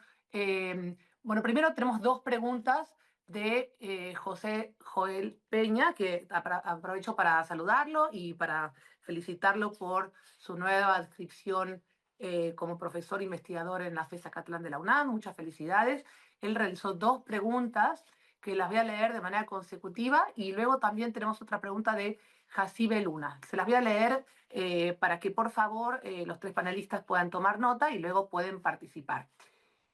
bueno, primero tenemos 2 preguntas de José Joel Peña, que aprovecho para saludarlo y para felicitarlo por su nueva adscripción como profesor investigador en la FESA Catlán de la UNAM. Muchas felicidades. Él realizó 2 preguntas que las voy a leer de manera consecutiva y luego también tenemos otra pregunta de Jacibe Luna. Se las voy a leer para que por favor los 3 panelistas puedan tomar nota y luego pueden participar.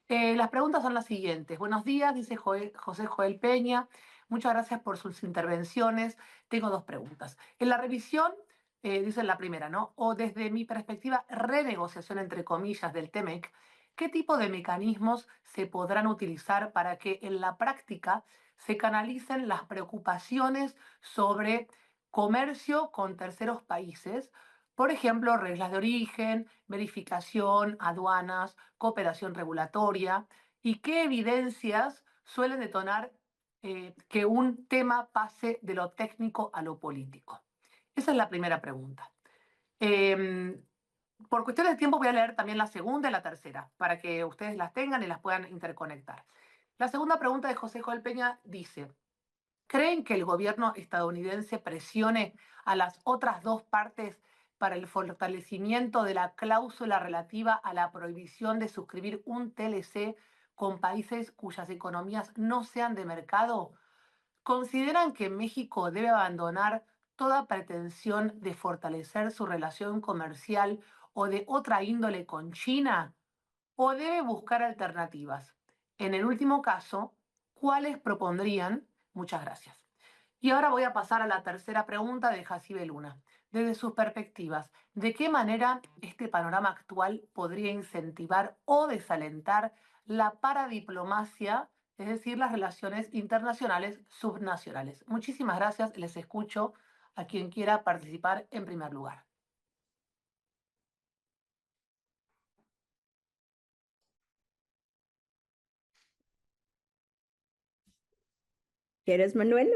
Las preguntas son las siguientes. Buenos días, dice José Joel Peña. Muchas gracias por sus intervenciones. Tengo 2 preguntas. En la revisión, dice la primera, ¿no? O desde mi perspectiva, renegociación entre comillas del TEMEC, ¿qué tipo de mecanismos se podrán utilizar para que en la práctica se canalicen las preocupaciones sobre comercio con terceros países? Por ejemplo, reglas de origen, verificación, aduanas, cooperación regulatoria, y qué evidencias suelen detonar que un tema pase de lo técnico a lo político. Esa es la primera pregunta. Por cuestiones de tiempo voy a leer también la segunda y la tercera, para que ustedes las tengan y las puedan interconectar. La segunda pregunta de José Joel Peña dice: ¿creen que el gobierno estadounidense presione a las otras 2 partes para el fortalecimiento de la cláusula relativa a la prohibición de suscribir un TLC con países cuyas economías no sean de mercado? ¿Consideran que México debe abandonar toda pretensión de fortalecer su relación comercial o de otra índole con China? ¿O debe buscar alternativas? En el último caso, ¿cuáles propondrían? Muchas gracias. Y ahora voy a pasar a la tercera pregunta de Jacibe Luna. Desde sus perspectivas, ¿de qué manera este panorama actual podría incentivar o desalentar la paradiplomacia, es decir, las relaciones internacionales subnacionales? Muchísimas gracias, les escucho a quien quiera participar en primer lugar. ¿Quieres, Manuel?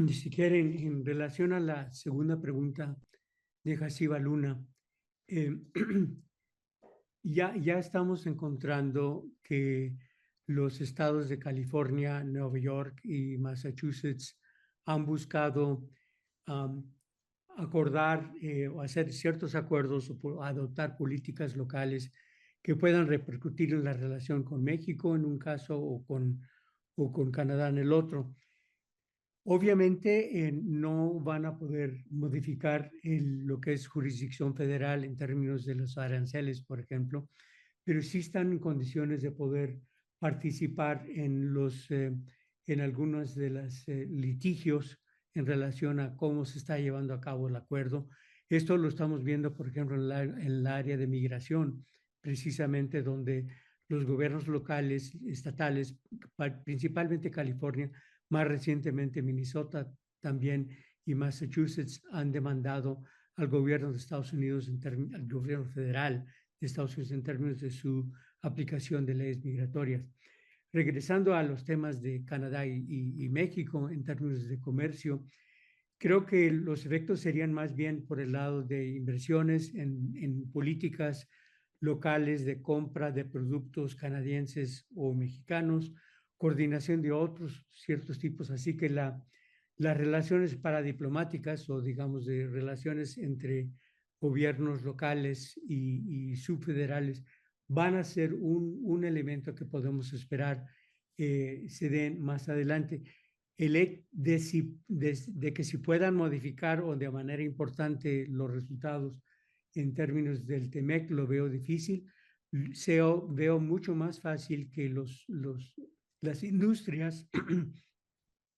Si quieren, en relación a la segunda pregunta de Jaciba Luna, eh, ya estamos encontrando que los estados de California, Nueva York y Massachusetts han buscado acordar o hacer ciertos acuerdos o adoptar políticas locales que puedan repercutir en la relación con México en un caso o con Canadá en el otro. Obviamente no van a poder modificar lo que es jurisdicción federal en términos de los aranceles, por ejemplo, pero sí están en condiciones de poder participar en algunos de los litigios en relación a cómo se está llevando a cabo el acuerdo. Esto lo estamos viendo, por ejemplo, en el área de migración, precisamente donde los gobiernos locales, estatales, principalmente California, más recientemente Minnesota también y Massachusetts han demandado al gobierno de Estados Unidos, al gobierno federal de Estados Unidos en términos de su aplicación de leyes migratorias. Regresando a los temas de Canadá y México en términos de comercio, creo que los efectos serían más bien por el lado de inversiones en políticas locales de compra de productos canadienses o mexicanos, coordinación de otros ciertos tipos, así que las relaciones paradiplomáticas o digamos de relaciones entre gobiernos locales y subfederales van a ser un elemento que podemos esperar se den más adelante. De que si puedan modificar o de manera importante los resultados en términos del TEMEC, lo veo difícil. Veo mucho más fácil que las industrias,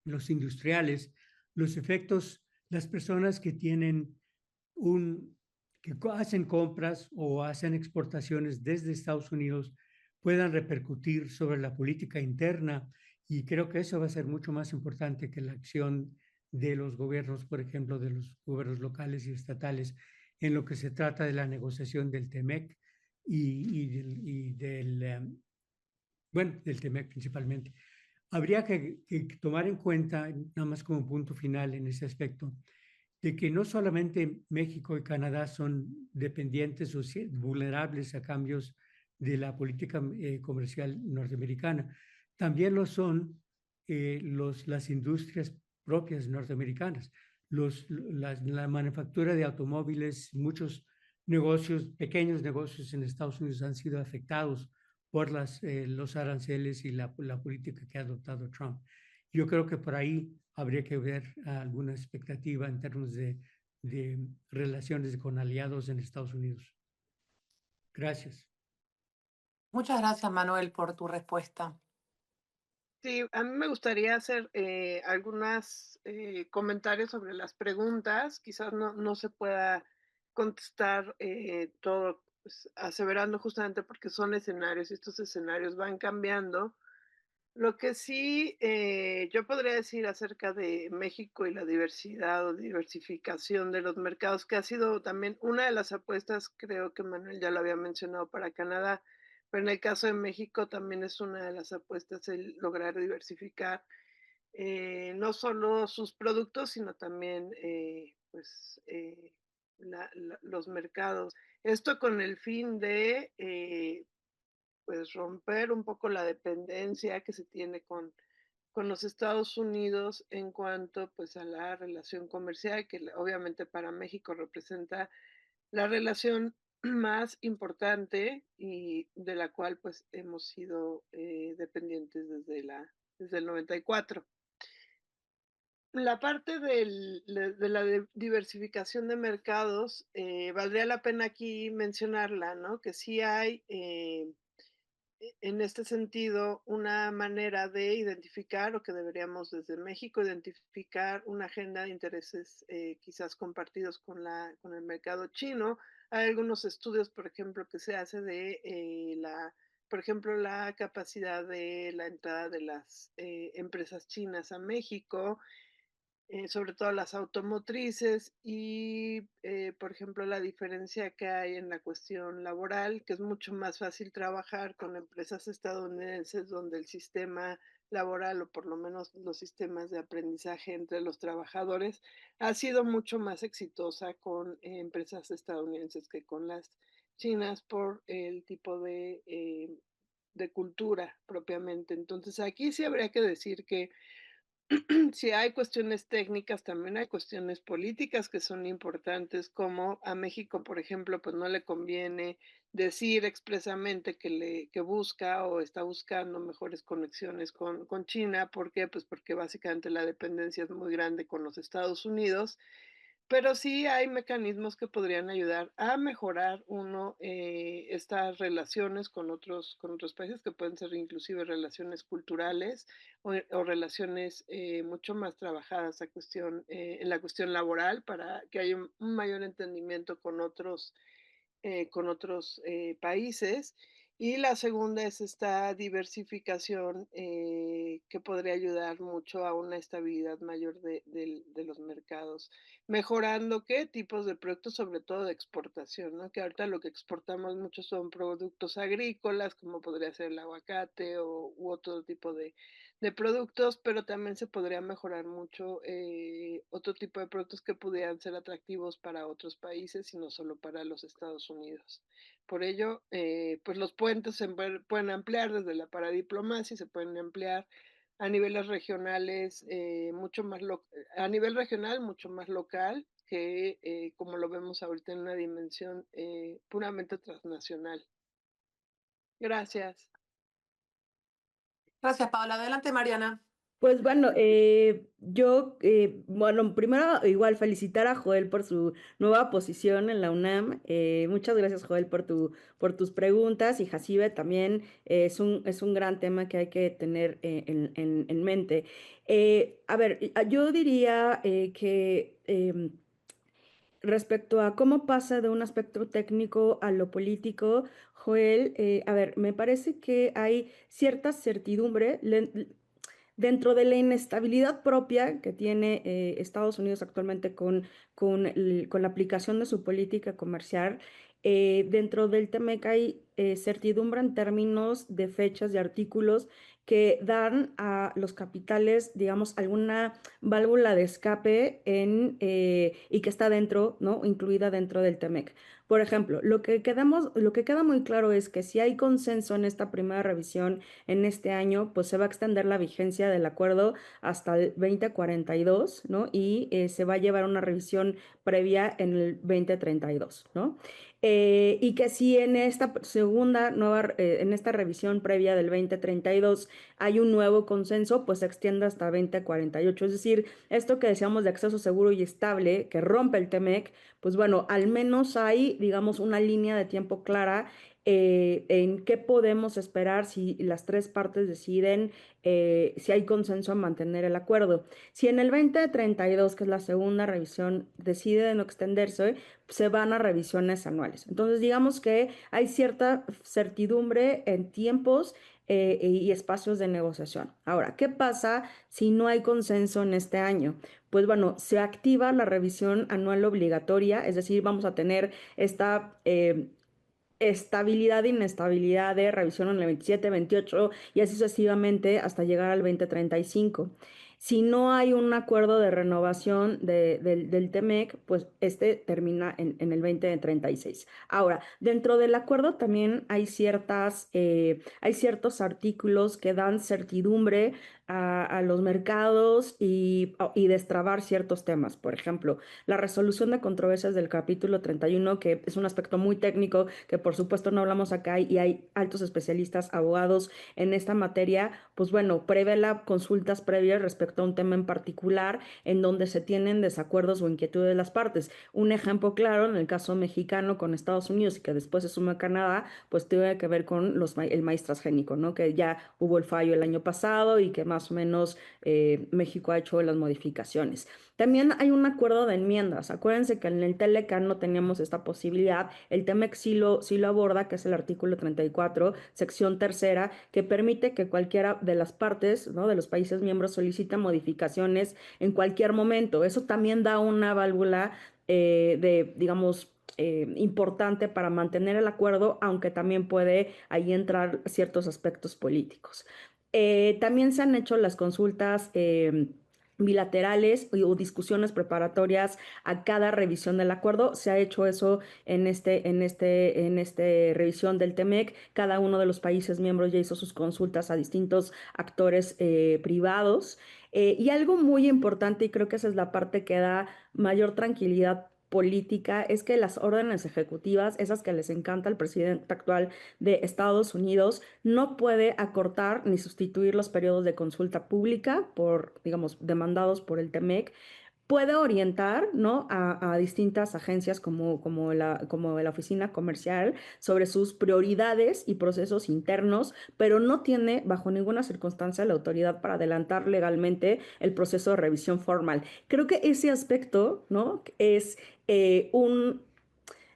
los industriales, los efectos, las personas que tienen que hacen compras o hacen exportaciones desde Estados Unidos puedan repercutir sobre la política interna y creo que eso va a ser mucho más importante que la acción de los gobiernos, por ejemplo, de los gobiernos locales y estatales en lo que se trata de la negociación del TEMEC del TEMEC principalmente. Habría que tomar en cuenta, nada más como punto final en ese aspecto, de que no solamente México y Canadá son dependientes o vulnerables a cambios de la política comercial norteamericana, también lo son las industrias propias norteamericanas, la manufactura de automóviles, muchos negocios, pequeños negocios en Estados Unidos han sido afectados por los aranceles y la política que ha adoptado Trump. Yo creo que por ahí habría que ver alguna expectativa en términos de relaciones con aliados en Estados Unidos. Gracias. Muchas gracias, Manuel, por tu respuesta. Sí, a mí me gustaría hacer algunos comentarios sobre las preguntas. Quizás no se pueda contestar todo pues, aseverando justamente porque son escenarios y estos escenarios van cambiando. Lo que sí yo podría decir acerca de México y la diversidad o diversificación de los mercados, que ha sido también una de las apuestas, creo que Manuel ya lo había mencionado para Canadá, pero en el caso de México también es una de las apuestas el lograr diversificar no solo sus productos, sino también los mercados. Esto con el fin de pues romper un poco la dependencia que se tiene con los Estados Unidos en cuanto pues a la relación comercial, que obviamente para México representa la relación más importante y de la cual pues hemos sido dependientes desde el 94. La parte de la diversificación de mercados, valdría la pena aquí mencionarla, ¿no? Que sí hay en este sentido, una manera de identificar, o que deberíamos desde México identificar una agenda de intereses quizás compartidos con el mercado chino. Hay algunos estudios, por ejemplo, que se hace de por ejemplo, la capacidad de la entrada de las empresas chinas a México, sobre todo las automotrices y, por ejemplo, la diferencia que hay en la cuestión laboral, que es mucho más fácil trabajar con empresas estadounidenses donde el sistema laboral, o por lo menos los sistemas de aprendizaje entre los trabajadores, ha sido mucho más exitosa con empresas estadounidenses que con las chinas por el tipo de cultura propiamente. Entonces, aquí sí habría que decir que si hay cuestiones técnicas, también hay cuestiones políticas que son importantes, como a México, por ejemplo, pues no le conviene decir expresamente que busca o está buscando mejores conexiones con China. ¿Por qué? Pues porque básicamente la dependencia es muy grande con los Estados Unidos, pero sí hay mecanismos que podrían ayudar a mejorar, uno, estas relaciones con otros países, que pueden ser inclusive relaciones culturales o relaciones mucho más trabajadas en la cuestión laboral, para que haya un mayor entendimiento con otros países. Y la segunda es esta diversificación que podría ayudar mucho a una estabilidad mayor de los mercados, mejorando qué tipos de productos, sobre todo de exportación, ¿no? Que ahorita lo que exportamos mucho son productos agrícolas, como podría ser el aguacate u otro tipo de productos, pero también se podría mejorar mucho otro tipo de productos que pudieran ser atractivos para otros países y no solo para los Estados Unidos. Por ello, pues los puentes pueden ampliar desde la paradiplomacia, se pueden ampliar a niveles regionales, a nivel regional mucho más local que como lo vemos ahorita en una dimensión puramente transnacional. Gracias. Gracias, Paola. Adelante, Mariana. Pues bueno, bueno, primero igual felicitar a Joel por su nueva posición en la UNAM. Muchas gracias, Joel, por tus preguntas, y Jacibe también es un gran tema que hay que tener en mente. A ver, yo diría que respecto a cómo pasa de un aspecto técnico a lo político, Joel, a ver, me parece que hay cierta certidumbre dentro de la inestabilidad propia que tiene Estados Unidos actualmente con la aplicación de su política comercial. Dentro del TEMEC hay certidumbre en términos de fechas y artículos que dan a los capitales, digamos, alguna válvula de escape y que está dentro, ¿no? Incluida dentro del TEMEC. Por ejemplo, lo que queda muy claro es que si hay consenso en esta primera revisión en este año, pues se va a extender la vigencia del acuerdo hasta el 2042, ¿no? Y se va a llevar una revisión previa en el 2032, ¿no? Y que si en esta en esta revisión previa del 2032 hay un nuevo consenso, pues se extiende hasta 2048. Es decir, esto que decíamos de acceso seguro y estable, que rompe el TEMEC, pues bueno, al menos hay, digamos, una línea de tiempo clara en qué podemos esperar si las tres partes deciden, si hay consenso en mantener el acuerdo. Si en el 2032, que es la segunda revisión, decide no extenderse, se van a revisiones anuales. Entonces, digamos que hay cierta certidumbre en tiempos y espacios de negociación. Ahora, ¿qué pasa si no hay consenso en este año? Pues bueno, se activa la revisión anual obligatoria, es decir, vamos a tener esta estabilidad e inestabilidad de revisión en el 27, 28 y así sucesivamente hasta llegar al 2035. Si no hay un acuerdo de renovación del TEMEC, pues este termina en el 2036. Ahora, dentro del acuerdo también hay ciertos artículos que dan certidumbre a los mercados y destrabar ciertos temas. Por ejemplo, la resolución de controversias del capítulo 31, que es un aspecto muy técnico, que por supuesto no hablamos acá y hay altos especialistas, abogados en esta materia, pues bueno, prevé las consultas previas respecto a un tema en particular en donde se tienen desacuerdos o inquietudes de las partes. Un ejemplo claro, en el caso mexicano con Estados Unidos y que después se suma a Canadá, pues tiene que ver con el maíz transgénico, ¿no? Que ya hubo el fallo el año pasado y que más o menos México ha hecho las modificaciones. También hay un acuerdo de enmiendas. Acuérdense que en el Telecan no teníamos esta posibilidad. El TEMEC sí lo aborda, que es el artículo 34, sección tercera, que permite que cualquiera de las partes, ¿no?, de los países miembros solicita modificaciones en cualquier momento. Eso también da una válvula digamos, importante para mantener el acuerdo, aunque también puede ahí entrar ciertos aspectos políticos. También se han hecho las consultas bilaterales o discusiones preparatorias a cada revisión del acuerdo. Se ha hecho eso en este revisión del TEMEC. Cada uno de los países miembros ya hizo sus consultas a distintos actores privados. Y algo muy importante, y creo que esa es la parte que da mayor tranquilidad política, es que las órdenes ejecutivas, esas que les encanta al presidente actual de Estados Unidos, no puede acortar ni sustituir los periodos de consulta pública por, digamos, demandados por el TEMEC. Puede orientar, ¿no?, a distintas agencias como la oficina comercial sobre sus prioridades y procesos internos, pero no tiene bajo ninguna circunstancia la autoridad para adelantar legalmente el proceso de revisión formal. Creo que ese aspecto, ¿no?, es un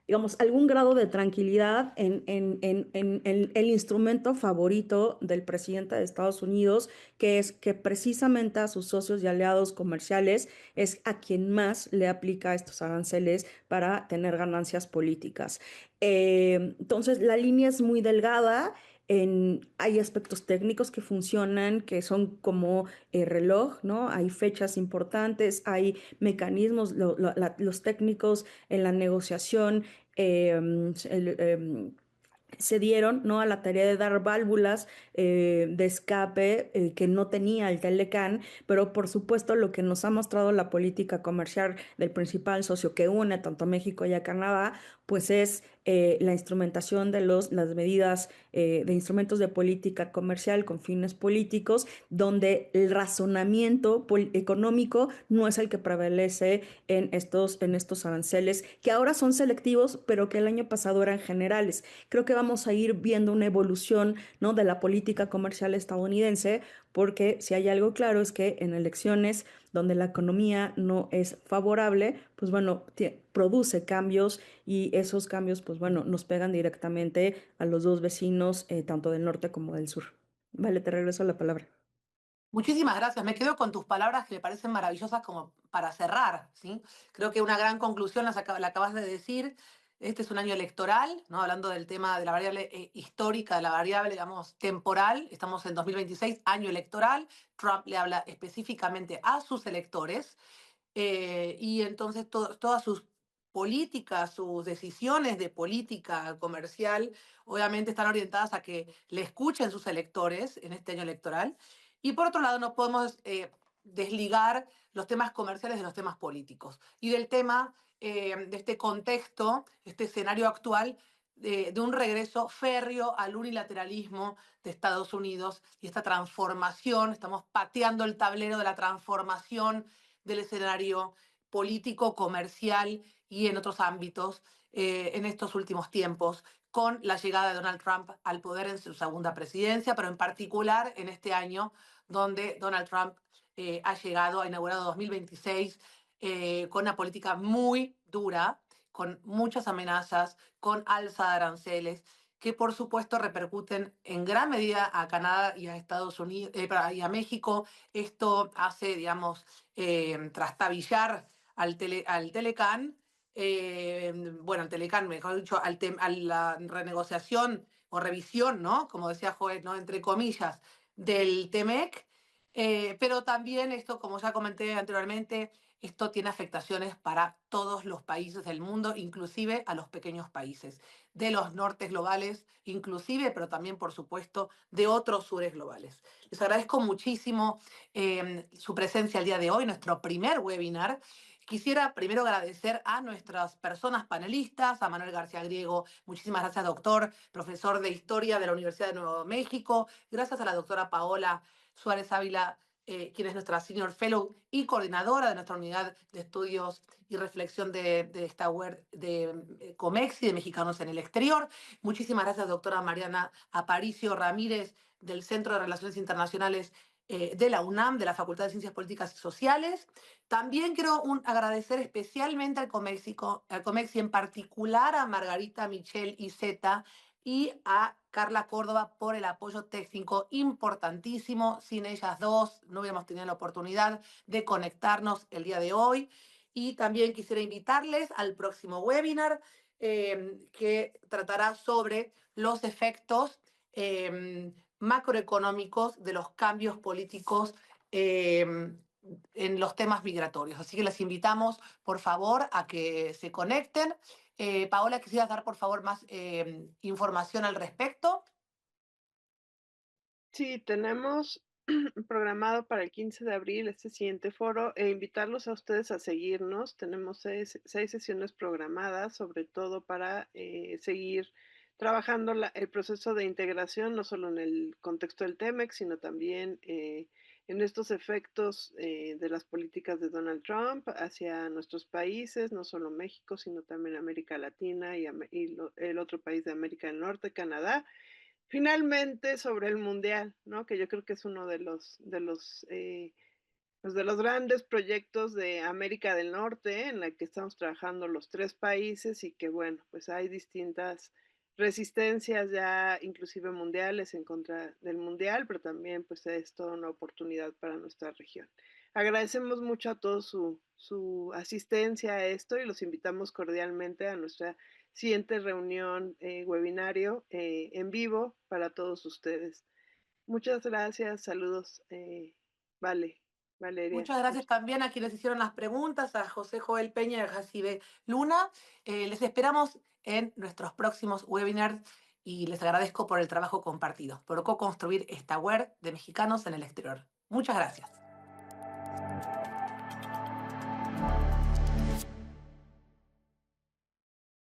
digamos, algún grado de tranquilidad en el instrumento favorito del presidente de Estados Unidos, que es que precisamente a sus socios y aliados comerciales es a quien más le aplica estos aranceles para tener ganancias políticas. Entonces, la línea es muy delgada. Hay aspectos técnicos que funcionan, que son como reloj, ¿no? Hay fechas importantes, hay mecanismos, los técnicos en la negociación se dieron, ¿no?, a la tarea de dar válvulas de escape que no tenía el Telecan, pero por supuesto lo que nos ha mostrado la política comercial del principal socio que une tanto a México y a Canadá, pues es la instrumentación de las medidas de instrumentos de política comercial con fines políticos, donde el razonamiento económico no es el que prevalece en estos aranceles, que ahora son selectivos, pero que el año pasado eran generales. Creo que vamos a ir viendo una evolución, ¿no?, de la política comercial estadounidense, porque si hay algo claro es que en elecciones donde la economía no es favorable, pues bueno, produce cambios y esos cambios, pues bueno, nos pegan directamente a los dos vecinos, tanto del norte como del sur. Vale, te regreso la palabra. Muchísimas gracias. Me quedo con tus palabras que me parecen maravillosas como para cerrar, ¿sí? Creo que una gran conclusión la acabas de decir. Este es un año electoral, ¿no? Hablando del tema de la variable histórica, de la variable, digamos, temporal. Estamos en 2026, año electoral. Trump le habla específicamente a sus electores y entonces todas sus políticas, sus decisiones de política comercial, obviamente están orientadas a que le escuchen sus electores en este año electoral. Y por otro lado, no podemos desligar los temas comerciales de los temas políticos y del tema de este contexto, este escenario actual de un regreso férreo al unilateralismo de Estados Unidos y esta transformación, estamos pateando el tablero de la transformación del escenario político, comercial y en otros ámbitos en estos últimos tiempos, con la llegada de Donald Trump al poder en su segunda presidencia, pero en particular en este año donde Donald Trump ha inaugurado 2026 con una política muy dura, con muchas amenazas, con alza de aranceles, que por supuesto repercuten en gran medida a Canadá y a Estados Unidos y a México. Esto hace, digamos, trastabillar al Telecan, bueno, al Telecan, mejor dicho, a la renegociación o revisión, ¿no? Como decía Joel, ¿no?, entre comillas, del TEMEC, Pero también esto, como ya comenté anteriormente, esto tiene afectaciones para todos los países del mundo, inclusive a los pequeños países, de los nortes globales, inclusive, pero también, por supuesto, de otros sures globales. Les agradezco muchísimo su presencia el día de hoy, nuestro primer webinar. Quisiera primero agradecer a nuestras personas panelistas, a Manuel García Griego, muchísimas gracias, doctor, profesor de Historia de la Universidad de Nuevo México, gracias a la doctora Paola Suárez Ávila, quien es nuestra Senior Fellow y coordinadora de nuestra unidad de estudios y reflexión de esta web de COMEXI, de Mexicanos en el Exterior. Muchísimas gracias, doctora Mariana Aparicio Ramírez, del Centro de Relaciones Internacionales de la UNAM, de la Facultad de Ciencias Políticas y Sociales. También quiero agradecer especialmente al COMEXI, en particular a Margarita Michel Iceta y a Carla Córdoba por el apoyo técnico importantísimo. Sin ellas dos no hubiéramos tenido la oportunidad de conectarnos el día de hoy. Y también quisiera invitarles al próximo webinar que tratará sobre los efectos macroeconómicos de los cambios políticos en los temas migratorios. Así que les invitamos, por favor, a que se conecten. Paola, ¿quisieras dar, por favor, más información al respecto? Sí, tenemos programado para el 15 de abril este siguiente foro e invitarlos a ustedes a seguirnos. Tenemos seis sesiones programadas, sobre todo para seguir trabajando el proceso de integración, no solo en el contexto del TEMEC, sino también en estos efectos de las políticas de Donald Trump hacia nuestros países, no solo México, sino también América Latina y el otro país de América del Norte, Canadá. Finalmente, sobre el mundial, ¿no? Que yo creo que es uno pues de los grandes proyectos de América del Norte, en la que estamos trabajando los tres países y que, bueno, pues hay distintas resistencias ya inclusive mundiales en contra del mundial, pero también pues es toda una oportunidad para nuestra región. Agradecemos mucho a todos su asistencia a esto y los invitamos cordialmente a nuestra siguiente reunión webinario en vivo para todos ustedes. Muchas gracias, saludos, Valeria. Muchas gracias también a quienes hicieron las preguntas, a José Joel Peña y a Jacibe Luna. Les esperamos en nuestros próximos webinars y les agradezco por el trabajo compartido, por co-construir esta web de Mexicanos en el Exterior. Muchas gracias.